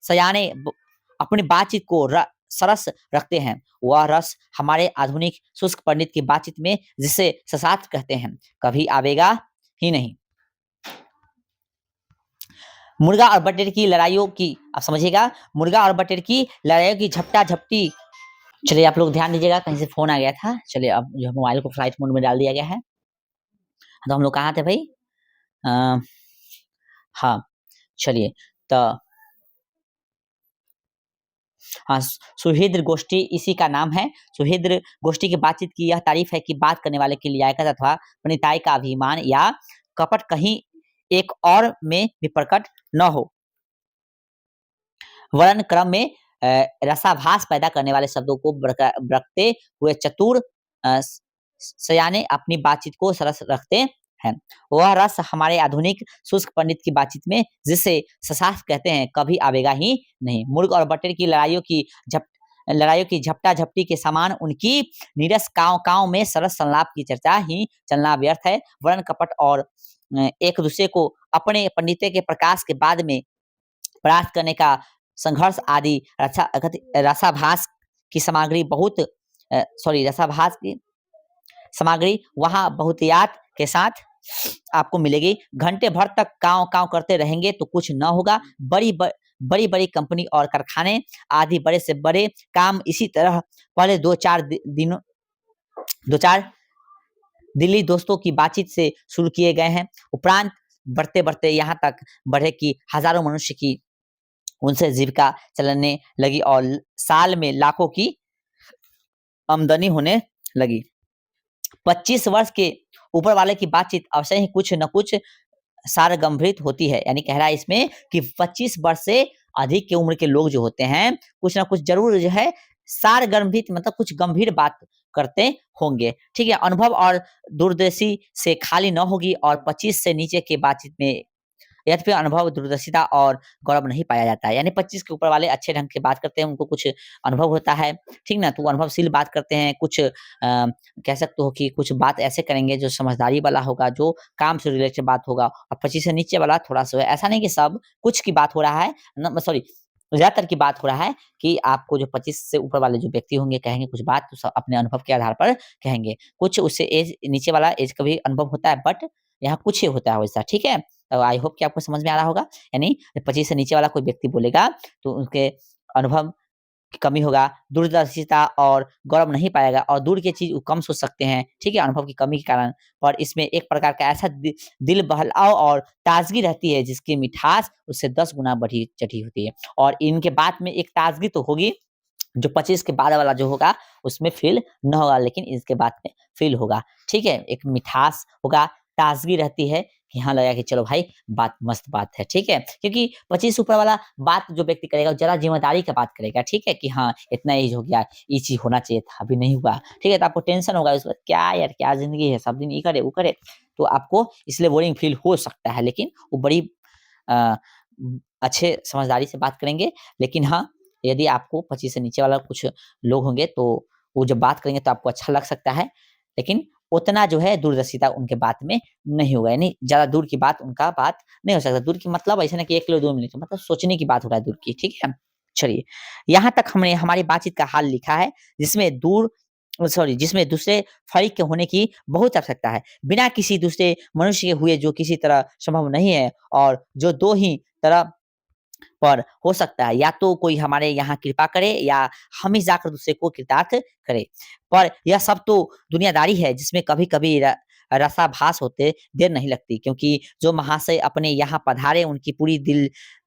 सयाने अपनी बातचीत को सरस रखते हैं। वह रस हमारे आधुनिक शुष्क पंडित की बातचीत में जिसे ससात कहते हैं कभी आवेगा ही नहीं। मुर्गा और बटेर की लड़ाइयों की आप समझिएगा, मुर्गा और बटेर की लड़ाइयों की झपटा झपटी चलिए आप लोग ध्यान दीजिएगा, कहीं से फ़ोन आ गया था। चलिए अब जो मोबाइल को फ्लाइट मोड में डाल दिया गया है। तो हम लोग कहाँ थे भई? अ, हाँ, चलिए तो हाँ, सुहृद गोष्ठी इसी का नाम है। सुहृद गोष्ठी की बातचीत की यह तारीफ़ है कि बात करने वाले की लियाकत अथवा पंडिताई का अभिमान या कपट कहीं एक और में भी प्रकट न हो। वर्ण क्रम में रसाभास पैदा करने वाले शब्दों को बरकते हुए चतुर अ, स सयाने अपनी बातचीत को सरस रखते हैं। वह रस हमारे आधुनिक शुष्क पंडित की बातचीत में जिसे सशास्त्र कहते हैं, कभी आवेगा ही नहीं। मुर्ग और बटेर की लड़ाइयों की झपटा-झपटी के समान उनकी नीरस काँव-काँव में सरस संलाप की चर्चा ही चलना व्यर्थ है। वर्ण कपट और एक-दूसरे को अपने पंडिते के प्रकाश के बाद में परास्त करने का संघर्ष आदि रसाभास की सामग्री रसाभास की सामग्री वहाँ बहुतियात के साथ आपको मिलेगी। घंटे भर तक काँव-काँव करते रहेंगे तो कुछ न होगा। बड़ी-बड़ी कंपनी और कारखाने आदि बड़े से बड़े काम इसी तरह पहले 2-4 दिल्ली दोस्तों की बातचीत से शुरू किए गए हैं। उपरांत बढ़ते-बढ़ते यहाँ तक बढ़े कि हज़ारों मनुष्य की उनसे जीविका चलने लगी और साल में लाखों की आमदनी होने लगी। 25 वर्ष के ऊपर वाले की बातचीत अवश्य ही कुछ न कुछ सारगर्भित होती है। यानी कह रहा है इसमें कि 25 वर्ष से अधिक की उम्र के लोग जो होते हैं, कुछ न कुछ ज़रूर जो है सारगर्भित मतलब कुछ गंभीर बात करते होंगे। ठीक है? अनुभव और दूरदर्शी से खाली न होगी और 25 से नीचे की बातचीत में यद्यपि अनुभव, दूरदर्शिता और गौरव नहीं पाया जाता है। यानी 25 के ऊपर वाले अच्छे ढंग से बात करते हैं, उनको कुछ अनुभव होता है, ठीक ना? तो वो अनुभवशील बात करते हैं, कुछ कह सकते हो कि कुछ बात ऐसे करेंगे जो समझदारी वाला होगा, जो काम से रिलेटेड बात होगा और 25 से नीचे वाला थोड़ा-सा ऐसा नहीं कि सब, कुछ की बात हो रहा है ज़्यादातर की बात हो रहा है कि आपको जो 25 से ऊपर वाले जो व्यक्ति होंगे कहेंगे कुछ बात तो स अपने अनुभव के आधार पर कहेंगे। कुछ उससे एज नीचे वाला एज का भी अनुभव होता है बट यहाँ कुछ ही होता है वैसा, ठीक है? आई होप कि आपको समझ में आ रहा होगा। यानी 25 से नीचे वाला कोई व्यक्ति बोलेगा तो उनके अनुभव की कमी होगा, दूरदर्शिता और गौरव नहीं पाएगा और दूर की चीज़ वो कम सोच सकते हैं, ठीक है? अनुभव की कमी के कारण और इसमें एक प्रकार का ऐसा दिल बहलाव और ताज़गी रहती है जिसकी मिठास उससे 10 गुना बढ़ी-चढ़ी होती है और इनके बात में एक ताज़गी तो होगी जो 25 के बाद वाला जो होगा उसमें फ़ील न होगा लेकिन इसके बाद में फ़ील होगा, ठीक है? एक मिठास होगा, ताज़गी रहती है कि हाँ, लगेगा कि चलो भाई बात मस्त बात है, ठीक है? क्योंकि 25 ऊपर वाला बात जो व्यक्ति करेगा वो ज़रा ज़िम्मेदारी का बात करेगा, ठीक है? कि हाँ, इतना एज हो गया, ये चीज़ होना चाहिए था, अभी नहीं हुआ, ठीक है? तो आपको टेंशन होगा इस बात क्या यार क्या ज़िंदगी है, सब दिन ये करे, वो करे, तो आपको इसलिए बोरिंग फ़ील हो सकता है लेकिन वो बड़ी अ, अच्छे समझदारी से बात करेंगे लेकिन हाँ, यदि आपको 25 से नीचे वाला कुछ लोग होंगे तो वो जब बात करेंगे तो आपको अच्छा लग सकता है, लेकिन उतना जो है दूरदर्शिता उनके बात में नहीं होगा, यानी ज़्यादा दूर की बात उनका बात नहीं हो सकता। दूर की मतलब ऐसा नहीं कि 1 किलो दूर मिले, तो मतलब सोचने की बात हो रहा है दूर की, ठीक है? चलिए, यहाँ तक हमने हमारी बातचीत का हाल लिखा है, जिसमें दूसरे फ़रीक के होने की बहुत आवश्यकता है। बिना किसी दूसरे मनुष्य के हुए जो किसी तरह संभव नहीं है और जो 2 ही तरह पर हो सकता है या तो कोई हमारे यहाँ कृपा करे या हम ही जाकर दूसरे को कृतार्थ करें। पर यह सब तो दुनियादारी है जिसमें कभी-कभी रसाभास होते देर नहीं लगती क्योंकि जो महाशय अपने यहाँ पधारे उनकी पूरी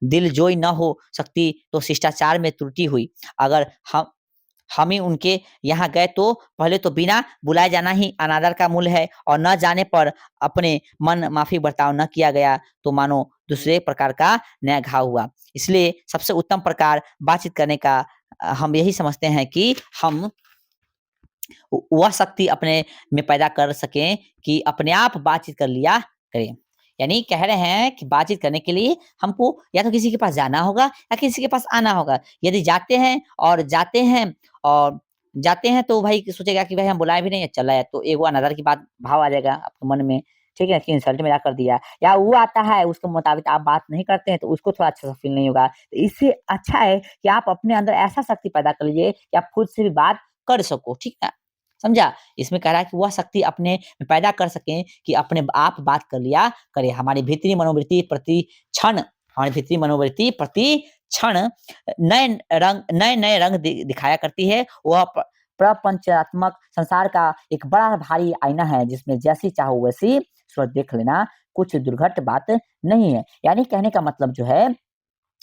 दिलजोई न हो सकती तो शिष्टाचार में त्रुटि हुई। अगर हम ही उनके यहाँ गए तो पहले तो बिना बुलाए जाना ही अनादर का मूल है और न जाने पर अपने मन माफ़ी बर्ताव न किया गया तो मानो दूसरे प्रकार का नया घाव हुआ। इसलिए सबसे उत्तम प्रकार बातचीत करने का हम यही समझते हैं कि हम वह शक्ति अपने में पैदा कर सकें कि अपने आप बातचीत कर लिया करें। यानी कह रहे हैं कि बातचीत करने के लिए हमको या तो किसी के पास जाना होगा या किसी के पास आना होगा। यदि जाते हैं तो भाई सोचेगा कि भाई हम बुलाए भी नहीं, चला है तो एगो अनादर की बात भाव आ जाएगा आपके मन में, ठीक है? कि इंसल्ट मेरा कर दिया या वो आता है उसके मुताबिक आप बात नहीं करते हैं तो उसको थोड़ा अच्छा सा फ़ील नहीं होगा। तो इससे अच्छा है कि आप अपने अंदर ऐसा शक्ति पैदा कर लीजिए कि आप खुद से भी बात कर सको, ठीक है? समझा? इसमें कह रहा है कि वह शक्ति अपने में पैदा कर सकें कि अपने आप बात कर लिया करें। हमारी भीतरी मनोवृत्ति प्रति क्षण क्षण नए नए रंग दिखाया करती है। वह प्रपंचात्मक संसार का एक बड़ा भारी आईना है, जिसमें जैसी चाहो वैसी सूरत देख लेना, कुछ दुर्घट बात नहीं है। यानी कहने का मतलब जो है,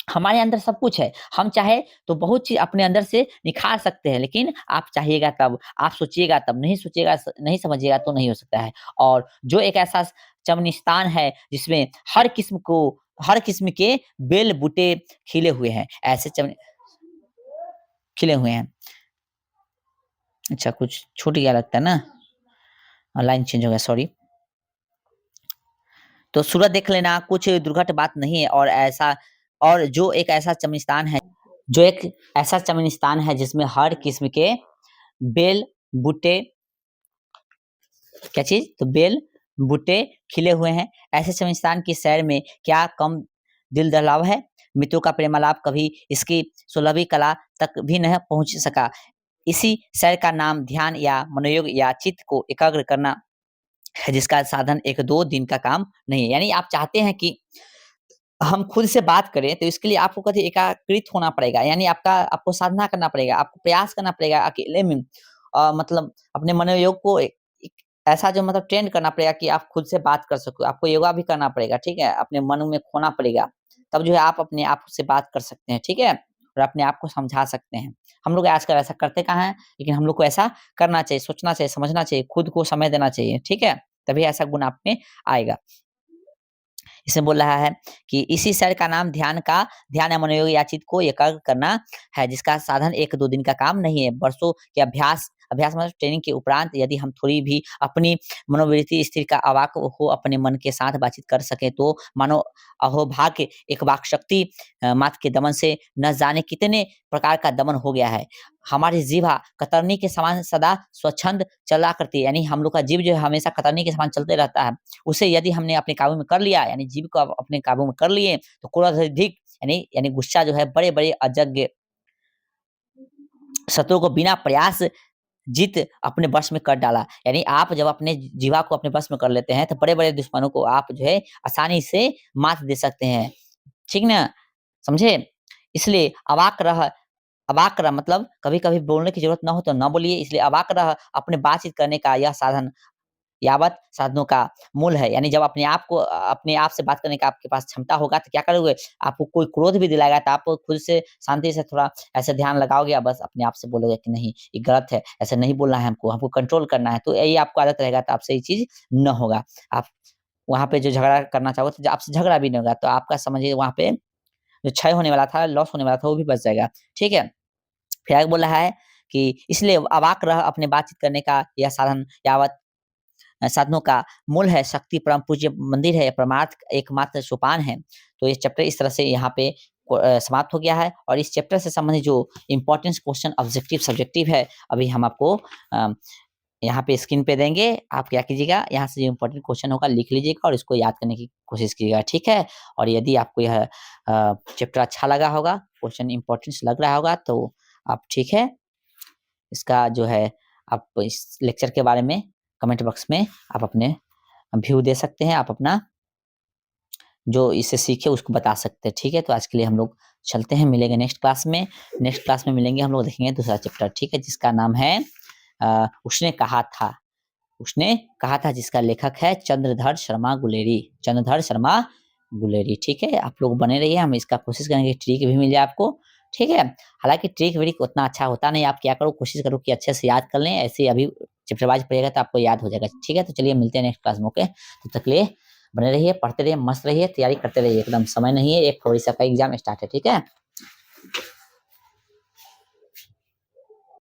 हमारे अंदर सब कुछ है। हम चाहे तो बहुत चीज़ अपने अंदर से निखार सकते हैं, लेकिन आप चाहिएगा तब, आप सोचिएगा तब, नहीं सोचिएगा नहीं समझिएगा तो नहीं हो सकता है। और जो एक ऐसा चमनिस्तान है जिसमें हर किस्म के बेल-बूटे खिले हुए हैं, ऐसे खिले हुए हैं। अच्छा, कुछ छूट गया लगता है ना? लाइन चेंज हो गया, सॉरी। तो सूरत देख लेना कुछ दुर्घट बात नहीं है, और जो एक ऐसा चमनिस्तान है जिसमें हर किस्म के बेल बूटे, क्या चीज़? तो बेल बूटे खिले हुए हैं। ऐसे चमनिस्तान की सैर में क्या कम दिल दहलाव है? मित्रों का प्रेमालाप कभी इसकी सुलभी कला तक भी नहीं पहुँच सका। इसी सैर का नाम ध्यान या मनोयोग या चित्त को एकाग्र करना है, जिसका साधन 1-2 दिन का काम नहीं है। यानी आप चाहते हैं कि हम खुद से बात करें, तो इसके लिए आपको कभी एकाग्रित होना पड़ेगा, यानी आपको साधना करना पड़ेगा, आपको प्रयास करना पड़ेगा अकेले में। मतलब अपने मनोयोग को एक ऐसा जो मतलब ट्रेन करना पड़ेगा कि आप खुद से बात कर सको। आपको योगा भी करना पड़ेगा, ठीक है? अपने मन में खोना पड़ेगा, तब जो है आप अपने आप से बात कर सकते हैं, ठीक है? और अपने आप को समझा सकते हैं। हम लोग आजकल ऐसा करते कहाँ हैं? लेकिन हम लोग को ऐसा करना चाहिए, सोचना चाहिए, समझना चाहिए, खुद को समय देना चाहिए, ठीक है? तभी ऐसा गुण आप में आएगा। इसमें बोल रहा है कि इसी शहर का नाम ध्यान या मनोयोग या चित्त को एकाग्र करना है, जिसका साधन 1-2 दिन का काम नहीं है। वर्षों के अभ्यास मतलब ट्रेनिंग के उपरांत यदि हम थोड़ी भी अपनी मनोवृत्ति स्थिर का अवाक हो अपने मन के साथ बातचीत कर सकें, तो मानो अहोभाग्य एक वाक शक्ति मात्र के दमन से न जाने कितने प्रकार का दमन हो गया है। हमारी जीभा कतरनी के समान सदा स्वच्छंद चला करती है, यानी हम लोग का जीभ जो है हमेशा कतरनी के समान चलते रहता है। उसे यदि हमने अपने काबू में कर लिया, यानी जीभ को अपने काबू में कर लिए, तो क्रोध अधिक यानी गुस्सा जो है बड़े-बड़े अजग्य शत्रु को बिना प्रयास जीत अपने वश में कर डाला। यानी आप जब अपने जीवा को अपने वश में कर लेते हैं, तो बड़े-बड़े दुश्मनों को आप जो है आसानी से मात दे सकते हैं। ठीक ना? समझे? इसलिए अवाक रह मतलब कभी-कभी बोलने की ज़रूरत ना हो तो ना बोलिए, इसलिए अवाक रह अपने बातचीत करने का यह साधन यावत साधनों का मूल है। यानी जब अपने आप से बात करने का आपके पास क्षमता होगा, तो क्या करोगे? आपको कोई क्रोध भी दिलाएगा, तो आप खुद से शांति से थोड़ा ऐसे ध्यान लगाओगे, या बस अपने आप से बोलोगे कि नहीं, ये गलत है, ऐसा नहीं बोलना है हमको कंट्रोल करना है। तो यही आपको आदत रहेगा, तो आपसे ये चीज़ न होगा। आप वहाँ पे जो झगड़ा करना चाहोगे, तो आपसे झगड़ा भी नहीं होगा, तो आपका समझिए वहाँ पे जो क्षय होने वाला था, लॉस होने वाला था, वो भी बच जाएगा। ठीक है? फिर आगे बोल रहा है कि इसलिए अवाक रह अपने बातचीत करने का यह साधन यावत साधनों का मूल है, शक्ति परम पूज्य मंदिर है, परमार्थ एकमात्र सोपान है। तो ये चैप्टर इस तरह से यहाँ पे समाप्त हो गया है, और इस चैप्टर से संबंधित जो इम्पोर्टेंस क्वेश्चन ऑब्जेक्टिव सब्जेक्टिव है, अभी हम आपको अ, यहाँ पे स्क्रीन पे देंगे। आप क्या कीजिएगा, यहाँ से जो इम्पोर्टेंट क्वेश्चन होगा लिख लीजिएगा और इसको याद करने की कोशिश कीजिएगा, ठीक है? और यदि आपको यह चैप्टर अच्छा लगा होगा, क्वेश्चन इम्पोर्टेंस लग रहा होगा, तो आप ठीक है, इसका जो है आप इस लेक्चर के बारे में कमेंट बॉक्स में आप अपने व्यू दे सकते हैं। आप अपना जो इससे सीखे उसको बता सकते हैं, ठीक है? तो आज के लिए हम लोग चलते हैं, मिलेंगे नेक्स्ट क्लास में। नेक्स्ट क्लास में मिलेंगे, हम लोग देखेंगे दूसरा चैप्टर, ठीक है? जिसका नाम है उसने कहा था। उसने कहा था, जिसका लेखक है चंद्रधर शर्मा गुलेरी, ठीक है? आप लोग बने रहिए, हम इसका कोशिश करेंगे ट्रिक भी मिल जाए आपको, ठीक है? हालाँकि ट्रिक व्रिक उतना अच्छा होता नहीं, आप क्या करो, कोशिश करो कि अच्छे से याद कर लें, ऐसे ही अभी चैप्टर वाइज़ पढ़िएगा तो आपको याद हो जाएगा, ठीक है? तो चलिए मिलते हैं नेक्स्ट क्लास में, ओके? तब तक के लिए बने रहिए, पढ़ते रहिए, मस्त रहिए, तैयारी करते रहिए, एकदम समय नहीं है, 1 फरवरी से आपका एग्ज़ाम स्टार्ट है, ठीक है?